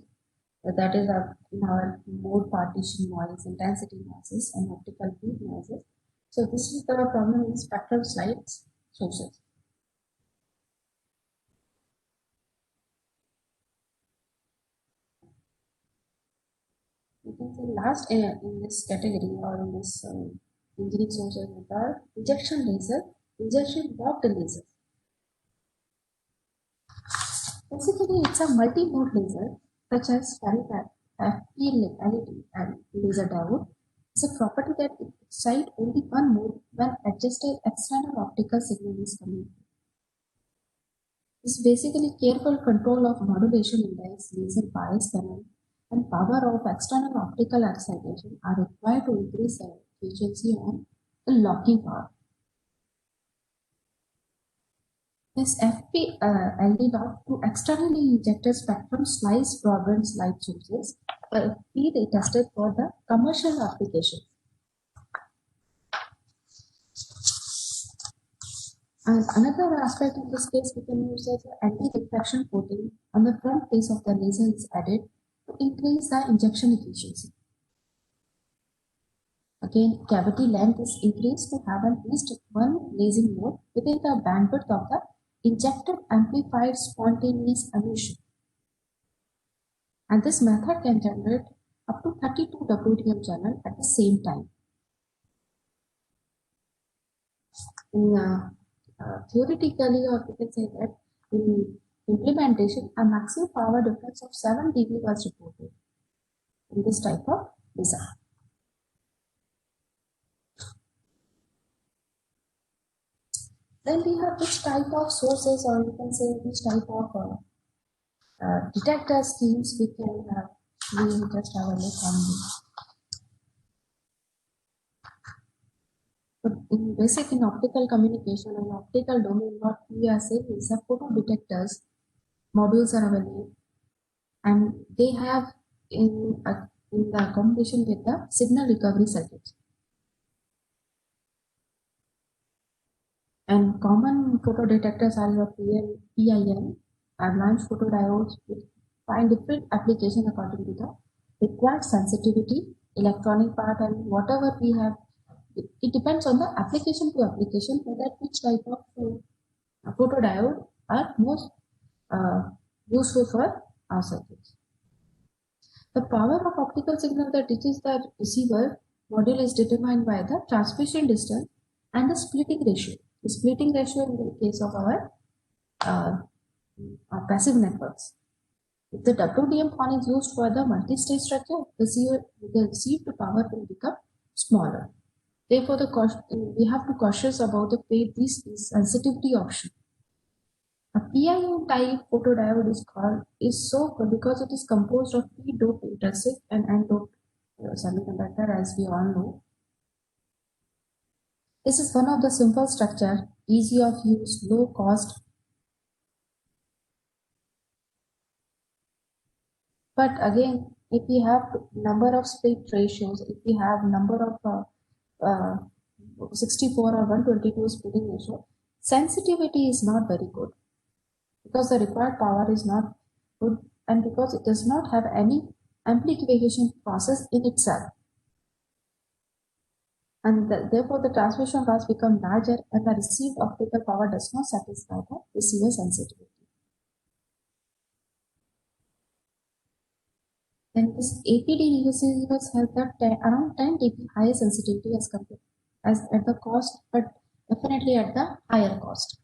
Speaker 2: That is in our mode partition noise, intensity noises, and optical beat noises. So this is the problem in spectral slides sources. You can say last in this category or in this engineering sources are injection laser, injection blocked lasers. Basically, it's a multi-mode laser such as FP LED and laser diode. It's a property that it excites only one mode when adjusted external optical signal is coming. It's basically careful control of modulation index, laser bias current, and power of external optical excitation are required to increase the efficiency and the locking power. This FP LD lock to externally injected spectrum slice broadband light sources will be tested for the commercial application. And another aspect in this case, we can use as anti-reflection coating on the front face of the laser is added to increase the injection efficiency. Again, cavity length is increased to have at least one lasing mode within the bandwidth of the injected amplified spontaneous emission. And this method can generate up to 32 WDM channels at the same time. Theoretically, or we can say that in implementation, a maximum power difference of 7 dB was reported in this type of design. Then we have which type of sources, or you can say which type of detector schemes we can have. We will just have a look on this. But in basic in optical communication and optical domain, what we are saying is that photo detectors modules are available, and they have in the combination with the signal recovery circuits. And common photo detectors are your PIN, advanced photodiodes, which find different application according to the required sensitivity, electronic part, and whatever we have. It depends on the application to application for that which type of photodiode are most useful for our circuits. The power of optical signal that reaches the receiver module is determined by the transmission distance and the splitting ratio. The splitting ratio in the case of our passive networks. If the WDM horn is used for the multi-stage structure, the received power will become smaller. Therefore, we have to be cautious about the this sensitivity option. A PIN type photodiode is so good because it is composed of p-doped intrinsic and n-doped semiconductor, as we all know. This is one of the simple structure, easy of use, low cost. But again, if we have number of split ratios, if we have number of 64 or 122 splitting ratio, sensitivity is not very good because the required power is not good and because it does not have any amplification process in itself. And therefore the transmission loss become larger and the received optical power does not satisfy the receiver sensitivity. Then this APD receivers have around 10 dB higher sensitivity as compared as at the cost, but definitely at the higher cost.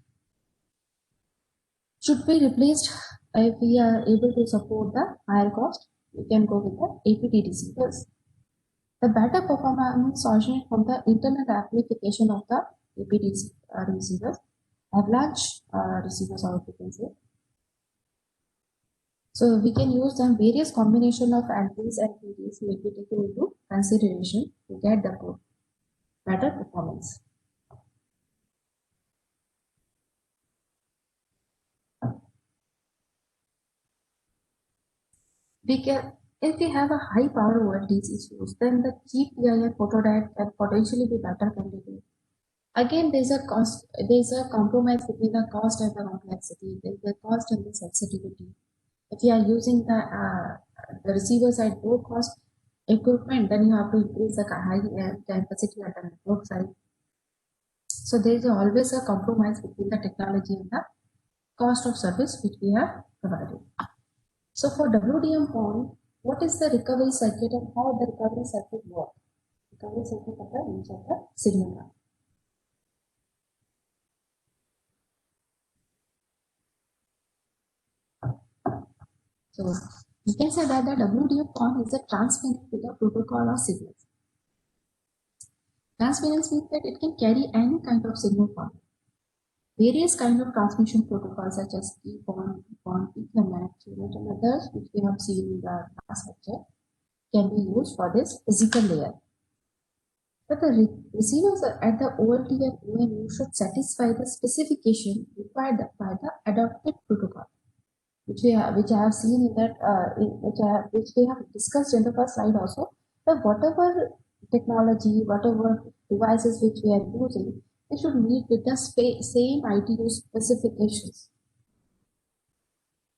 Speaker 2: Should be replaced if we are able to support the higher cost. We can go with the APD receivers. The better performance originate from the internet amplification of the APD receivers, avalanche receivers, or you can say. So we can use them various combination of antis and PDs may be taken into consideration to get the better performance. If we have a high power OLTs issues, then the cheap PIR photodiode can potentially be better candidate. Again, there's a compromise between the cost and the complexity. There's the cost and the sensitivity. If you are using the receivers at low cost equipment, then you have to increase the high capacity at the network side. So there is always a compromise between the technology and the cost of service which we have provided. So for WDM PON, what is the recovery circuit and how the recovery circuit works? Recovery circuit of the use of the signal. So you can say that the WDM PON is a transparent to the protocol of signals. Transparency means that it can carry any kind of signal format. Various kinds of transmission protocols such as EPON, EPON, Ethernet, QNET, and others which we have seen in the last lecture can be used for this physical layer. But the receivers at the OLT and ONU should satisfy the specification required by the adopted protocol, which I have seen in that which we have discussed in the first slide also. That whatever technology, whatever devices which we are using, they should meet with the same ITU specifications.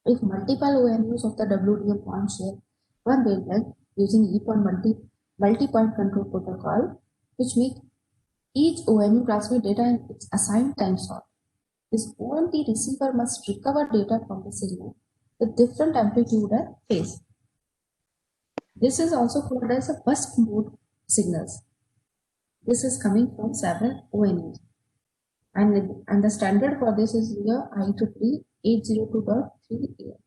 Speaker 2: If multiple ONUs of the WDM PON share one wavelength using EPON multi-point control protocol, which make each ONU transmit data in its assigned time slot. This ONT receiver must recover data from the signal with different amplitude and phase. This is also called as a burst mode signals. This is coming from several ONUs. And the standard for this is here IEEE 802.3a.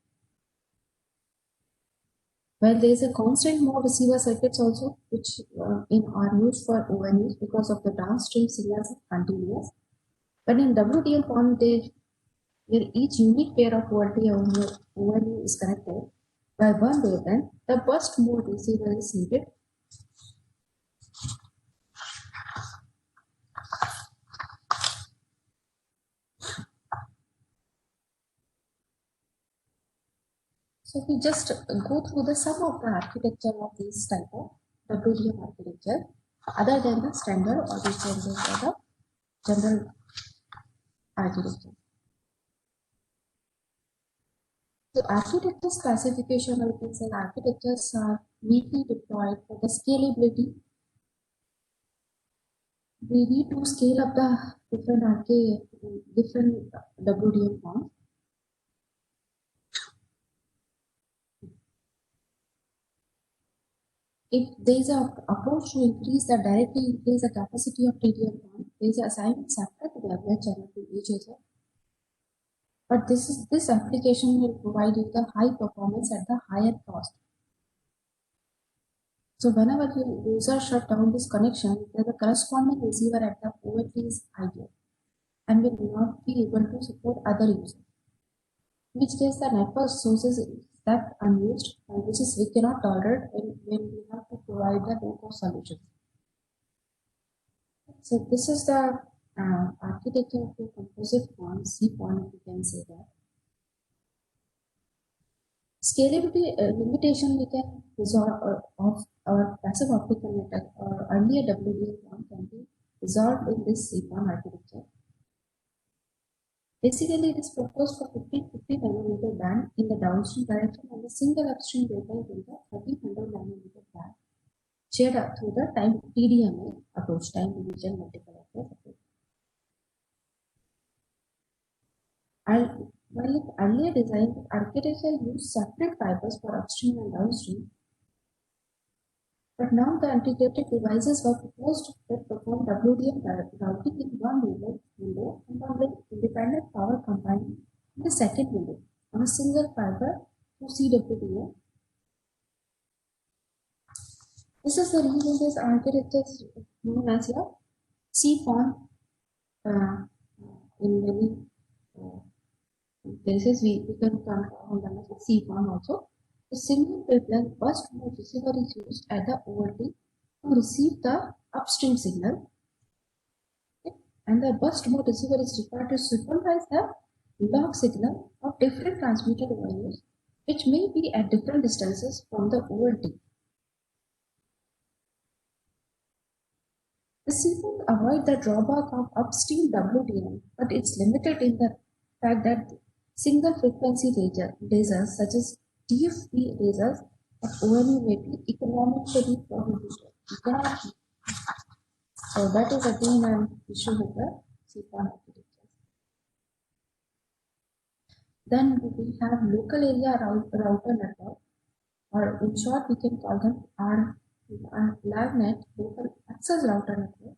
Speaker 2: Well, there is a constant mode receiver circuits also, which are used for ONUs because of the downstream signals are continuous. But in WDM PON, where each unique pair of OLT ONU is connected by one wavelength, the burst mode receiver is needed. So we just go through the sum of the architecture of this type of WDM architecture, other than the standard or the general architecture. So architecture's classification, or you can say architectures are neatly deployed for the scalability. We need to scale up the different WDM PONs. If there is an approach to directly increase the capacity of TDM PON, there is an assignment separate wavelength channel to each other. But this application will provide you the high performance at the higher cost. So whenever the user shut down this connection, then the corresponding receiver at the OLT is idle and will not be able to support other users. In which case the network sources is left unused, and which is we cannot tolerate when we have to provide the low-cost solutions. So this is the architecture of the composite PON, CPON, if you can say that. Scalability limitation we can resolve of our passive optical network or earlier WDM PON can be resolved in this CPON architecture. Basically, it is proposed for 50 nanometer band in the downstream direction and a single upstream wavelength in the 1300 nanometer band, shared through the time TDMA approach, time division multiple approach. While earlier design architecture used separate fibers for upstream and downstream, but now the integrated devices were proposed that perform WDM routing in one window and one with independent power combined in the second window on a single fiber to CWDM. This is the reason this architecture is known as a CPON. In many places we can call them as CPON also. The single wavelength burst mode receiver is used at the OLT to receive the upstream signal, and the burst mode receiver is required to synchronize the log signal of different transmitted values, which may be at different distances from the OLT. The CPON avoid the drawback of upstream WDM, but it's limited in the fact that single frequency lasers such as DFB lasers of ONU may be economically prohibited. So that is again an issue with the CPON architecture. Then we have local area router network, or in short we can call them LAVNet, local access router network,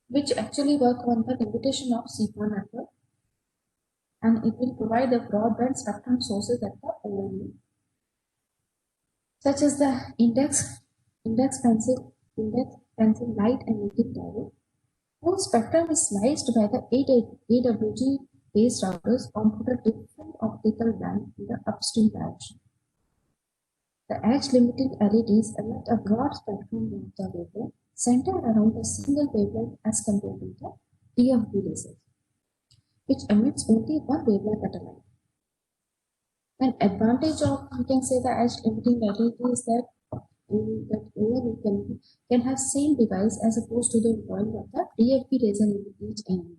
Speaker 2: which actually work on the limitation of CPON network, and it will provide the broadband spectrum sources at the ONU, such as the index pencil light emitting diode, whose spectrum is sliced by the AWG based routers onto the different optical band in the upstream direction. The edge limiting LEDs emit a broad spectrum of the wavelength centered around a single wavelength as compared to the DFB lasers, which emits only one wavelength at a time. An advantage of, we can say, the edge limiting LED is that ONU can have same device as opposed to the employing of the DFB laser in each end.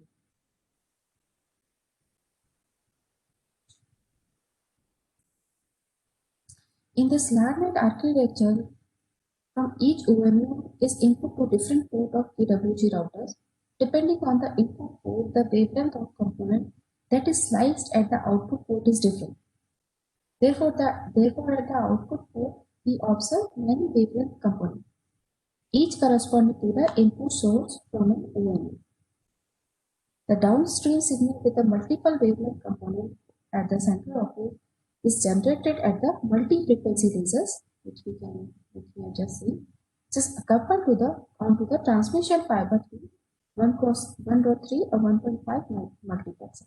Speaker 2: In this LAVNet architecture, from each ONU is input to different port of AWG routers. Depending on the input port, the wavelength of component that is sliced at the output port is different. Therefore, at the output port, we observe many wavelength components, each corresponding to the input source from an ONU. The downstream signal with a multiple wavelength component at the center of it is generated at the multi-frequency lasers, which we have just seen, just coupled onto the transmission fiber through 1.3 or 1.5 multiplexer.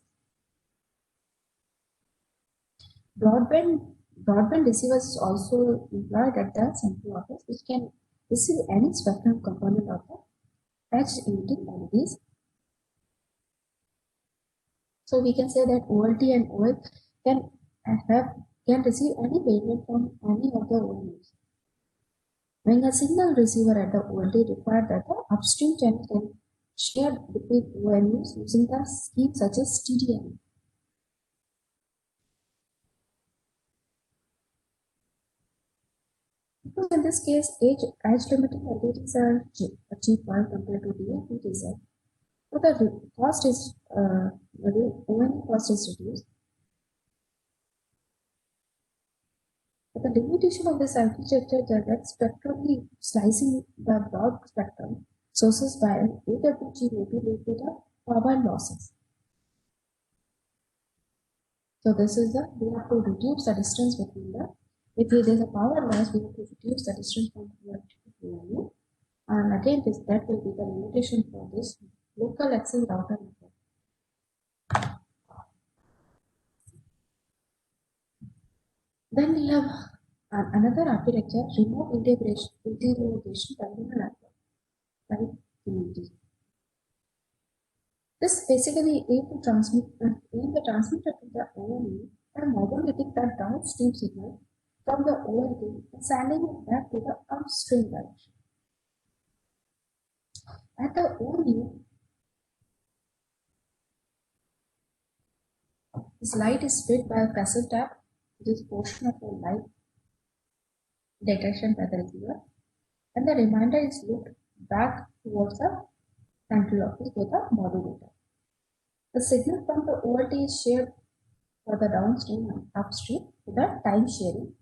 Speaker 2: Broadband receivers is also employed at the central office, which can receive any spectrum component of the edge emitting LEDs. So we can say that OLT and OL can receive any wavelength from any of the ONUs. When a signal receiver at the OLT required that the upstream channel can share between ONUs using the scheme such as TDMA. Because in this case, edge limiting LEDs are cheaper compared to DFB laser, so the cost is ONU cost is reduced. But the limitation of this architecture is that spectrally slicing the broad spectrum sources by an AWG may be lead to the power losses. So this is we have to reduce the distance between if there is a power loss, we have to reduce the distance from here to ONU. And again, that will be the limitation for this local access router network. Then we have another architecture, remote integration terminal network. light community. This basically aim the transmitter to the ONU and modulating the downstream signal from the OLT and sending it back to the upstream direction. At the ONU, this light is split by a passive tap, which is portion of the light detection by the receiver, and the remainder is looped back towards the central office to the modulator. The signal from the OLT is shared for the downstream and upstream to the time sharing.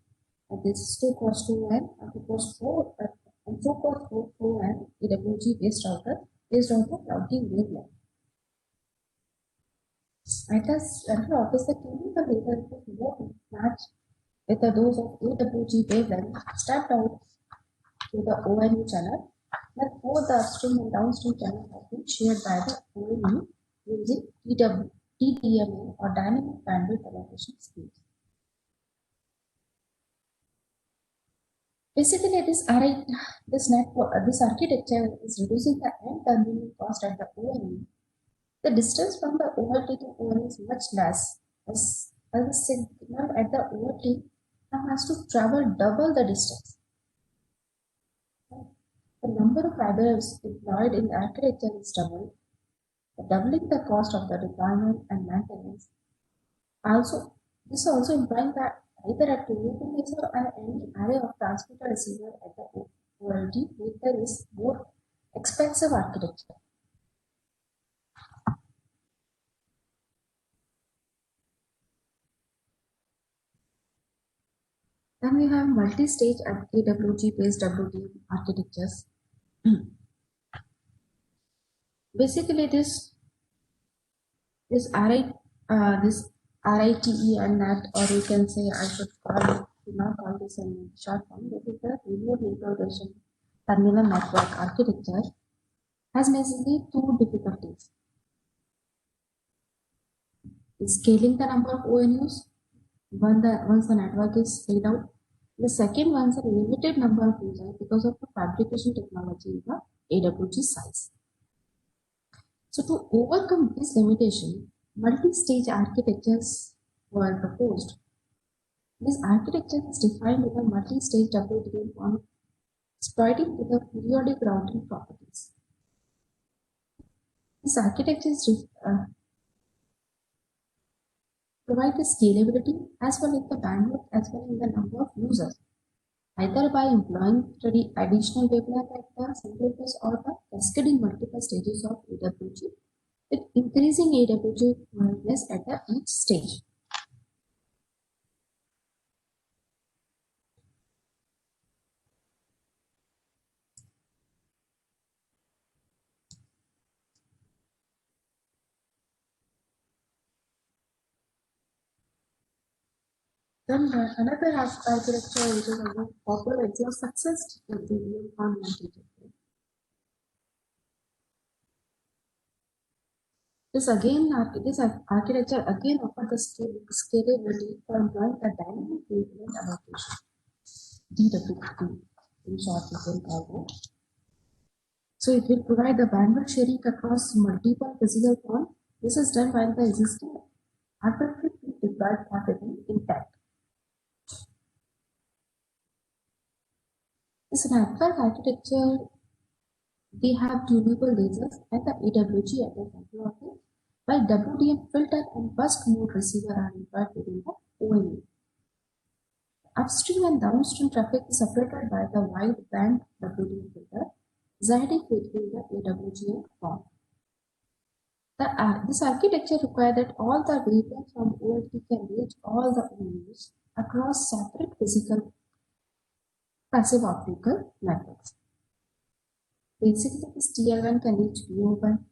Speaker 2: And this is 2 cross 2 and 2 cross 4 and 4 cross 4 and EWG based router based on the routing wavelength. At the central office, the chemical data is more matched with the dose of EWG wavelength stepped out to the ONU channel. Then both the upstream and downstream channels have been shared by the ONU using TDMA or dynamic bandwidth allocation schemes. Basically, this architecture is reducing the end terminal cost at the ONU. The distance from the OLT to ONU is much less, as the signal at the OLT now has to travel double the distance. The number of fibers deployed in the architecture is doubled, doubling the cost of the deployment and maintenance. This also implies that either a two laser or any array of transmitter receiver at the OLT later is more expensive architecture. Then we have multi-stage and AWG based WDM architectures. Basically, this RITE and NAT, or you can say I should not call this in short form. This is the remote integration terminal network architecture. Has basically two difficulties: scaling the number of ONUs once the network is laid out. The second one is a limited number of users because of the fabrication technology in the AWG size. So to overcome this limitation, multi-stage architectures were proposed. This architecture is defined with a multi-stage WDM on exploiting to the periodic routing properties. This architecture provide the scalability as well as the bandwidth as well as the number of users, either by employing additional wavelength at the central bus or the cascading multiple stages of AWG with increasing AWG wireless at each stage. Then another architecture which is again popular is your success WDM on multi-chip. This architecture again offers the scalability for employing the dynamic wavelength allocation, DWDM in short we can call it. So it will provide the bandwidth sharing across multiple physical points. This is done while the existing architecture is deployed packaging intact. This network architecture, they have tunable lasers and the AWG at the central of it, while WDM filter and bus mode receiver are employed within the ONU. Upstream and downstream traffic is separated by the wide band WDM filter residing between the AWG and COM. This architecture requires that all the wavelengths from OLT can reach all the ONUs across separate physical passive optical networks. Basically, this TL1 can reach VO1,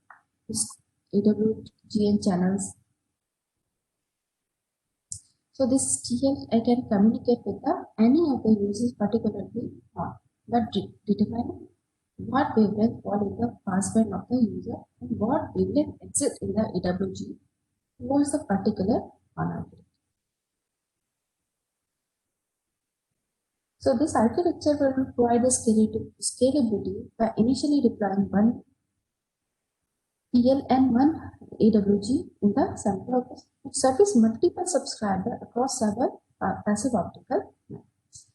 Speaker 2: this AWGN channels. So this TL can communicate with any of the users, particularly that determine what wavelength fall in the passband of the user and what wavelength exists in the AWG towards the particular architecture. So this architecture will provide a scalability by initially deploying one PL and one AWG in the center of this, which service multiple subscribers across several passive optical networks.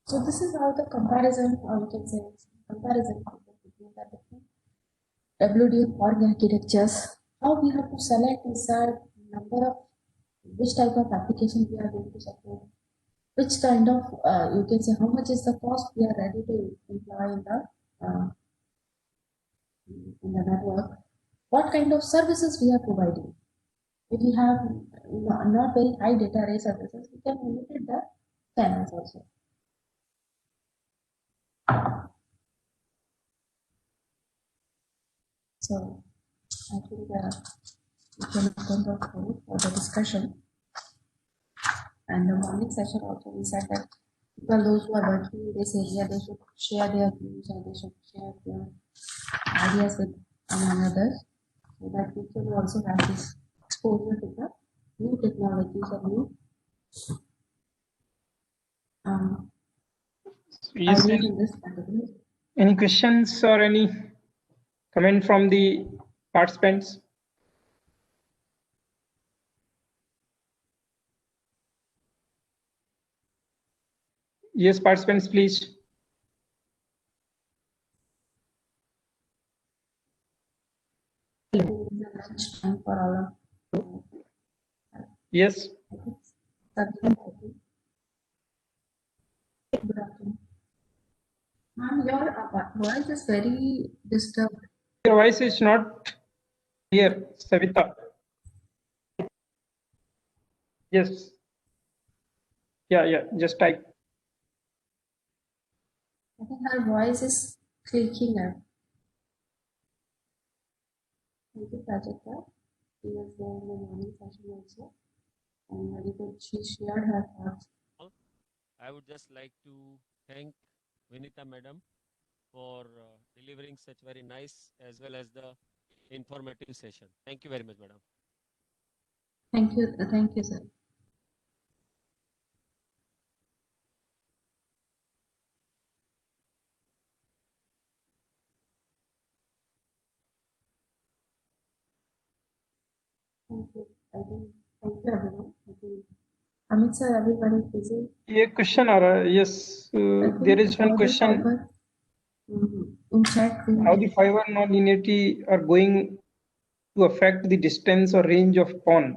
Speaker 2: So this is how the comparison, or you can say comparison between the different WDM org architectures. How we have to select, insert number of which type of application we are going to support, which kind of you can say how much is the cost we are ready to employ in the network, what kind of services we are providing. If we have not very high data rate services, we can limit the channels also. So I think we can open the floor for the discussion. And the morning session also we said that people those who are working in this area, they should share their views and they should share their ideas with among others, so that we can also have this exposure to the new technologies and new
Speaker 1: Yes,
Speaker 2: ideas in this category.
Speaker 1: any questions or any comment from the participants? Yes, participants, please.
Speaker 2: Lunch time for all of
Speaker 1: Yes.
Speaker 2: Good afternoon. Ma'am, your voice is very disturbed.
Speaker 1: Your voice is not clear, Savita. Yes. Yeah, just type.
Speaker 2: I think her voice is creaking up. Thank you, Prajakta. She was there in the morning session also. And very good. She shared her thoughts.
Speaker 5: I would just like to thank Vinita madam for delivering such very nice as well as the informative session. Thank you very much, madam.
Speaker 2: Thank you, sir. Thank you. Thank you, everyone. Amit sir, everybody is busy.
Speaker 1: A question or yes, there is one question.
Speaker 2: In chat,
Speaker 1: How the fiber non-linearity are going to affect the distance or range of PON?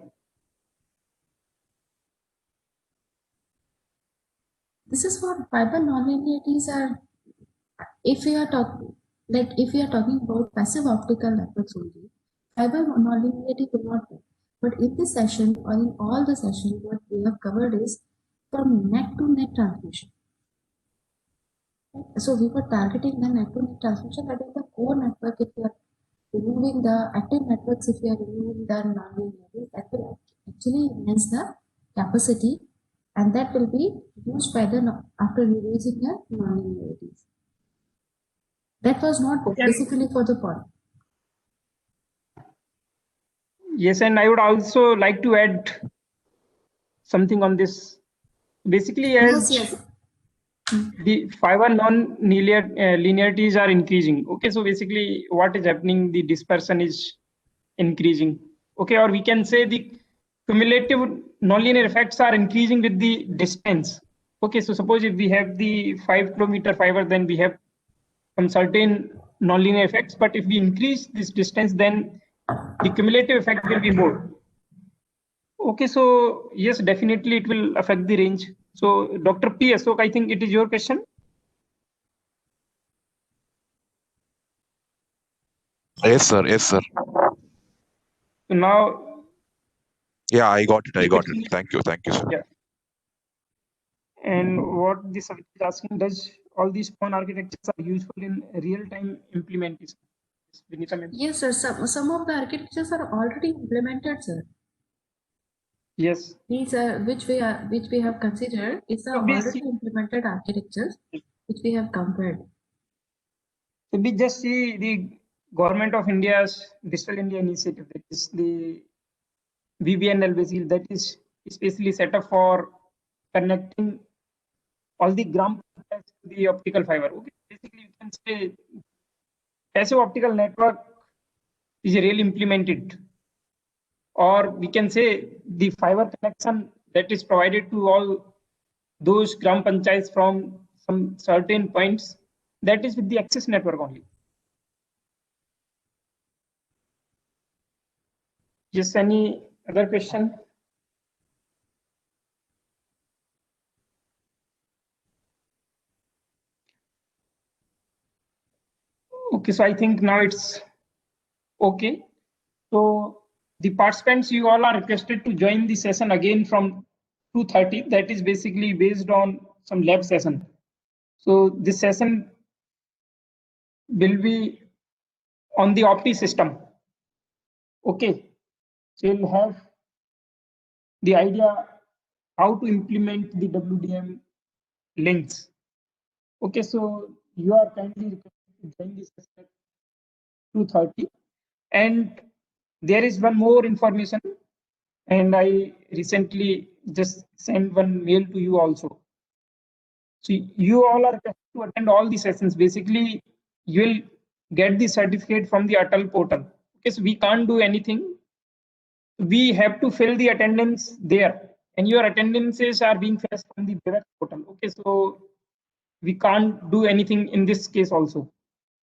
Speaker 2: This is what fiber non-linearities are. If we are talking about passive optical networks only, fiber non-linearity will not work. But in this session or in all the sessions, what we have covered is from net-to-net transmission. So we were targeting the net-to-net transmission, that is the core network. If we are removing the active networks, if we are removing the non-linearities, that will actually enhance the capacity, and that will be used by the after reducing the non-linearities. That was not basically for the PON.
Speaker 1: Yes, and I would also like to add something on this. Basically, as
Speaker 2: Yes.
Speaker 1: the fiber non-linearities are increasing. Okay, so basically what is happening, the dispersion is increasing. Okay, or we can say the cumulative nonlinear effects are increasing with the distance. Okay, so suppose if we have the 5 kilometer fiber, then we have some certain nonlinear effects, but if we increase this distance, then the cumulative effect will be more. Okay, so yes, definitely it will affect the range. So Dr. P. Ashok, I think it is your question.
Speaker 6: Yes, sir. Yes, sir.
Speaker 1: So now,
Speaker 6: Yeah, I got it. Thank you, sir.
Speaker 1: yeah. And what this is asking, does all these PON architectures are useful in real-time implementation? Vinita, ma'am.
Speaker 2: Yes, sir. Some of the architectures are already implemented, sir.
Speaker 1: Yes.
Speaker 2: These are which we have considered is the already implemented architectures which we have compared.
Speaker 1: So we just see the government of India's Digital India initiative, that is the VBNL basically, that is especially set up for connecting all the gram panchayats to the optical fiber. Okay, basically you can say passive optical network is really implemented, or we can say the fiber connection that is provided to all those gram panchayats from some certain points, that is with the access network only. Just any other question? Okay, so I think now it's okay. So the participants, you all are requested to join the session again from 2:30. That is basically based on some lab session. So this session will be on the Opti system. Okay, so you'll have the idea how to implement the WDM links. Okay, so you are kindly requested to join this session at 2:30. And there is one more information, and I recently just sent one mail to you also. So you all are requested to attend all the sessions. Basically, you will get the certificate from the Atal portal. Okay, so we can't do anything. We have to fill the attendance there, and your attendances are being fetched from the direct portal. Okay, so we can't do anything in this case also.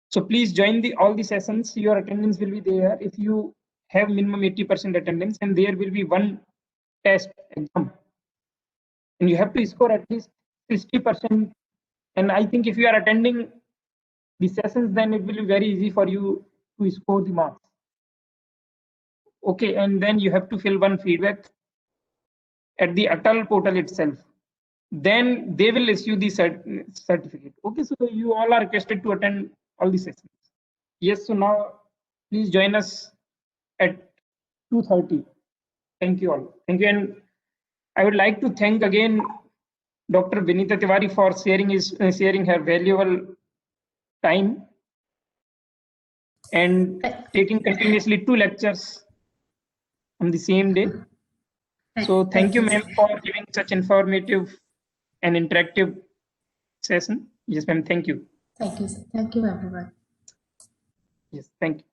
Speaker 1: So please join all the sessions. Your attendance will be there. If you have minimum 80% attendance, and there will be one test exam, and you have to score at least 60%. And I think if you are attending the sessions, then it will be very easy for you to score the marks. Okay, and then you have to fill one feedback at the Atal portal itself. Then they will issue the certificate. Okay, so you all are requested to attend all the sessions. Yes, so now please join us at 2:30. Thank you all. Thank you. And I would like to thank again Dr. Vinita Tiwari for sharing her valuable time and taking continuously 2 lectures on the same day. So thank you, ma'am, for giving such informative and interactive session. Yes, ma'am. Thank you.
Speaker 2: Thank you, sir. Thank you, everyone.
Speaker 1: Yes, thank you.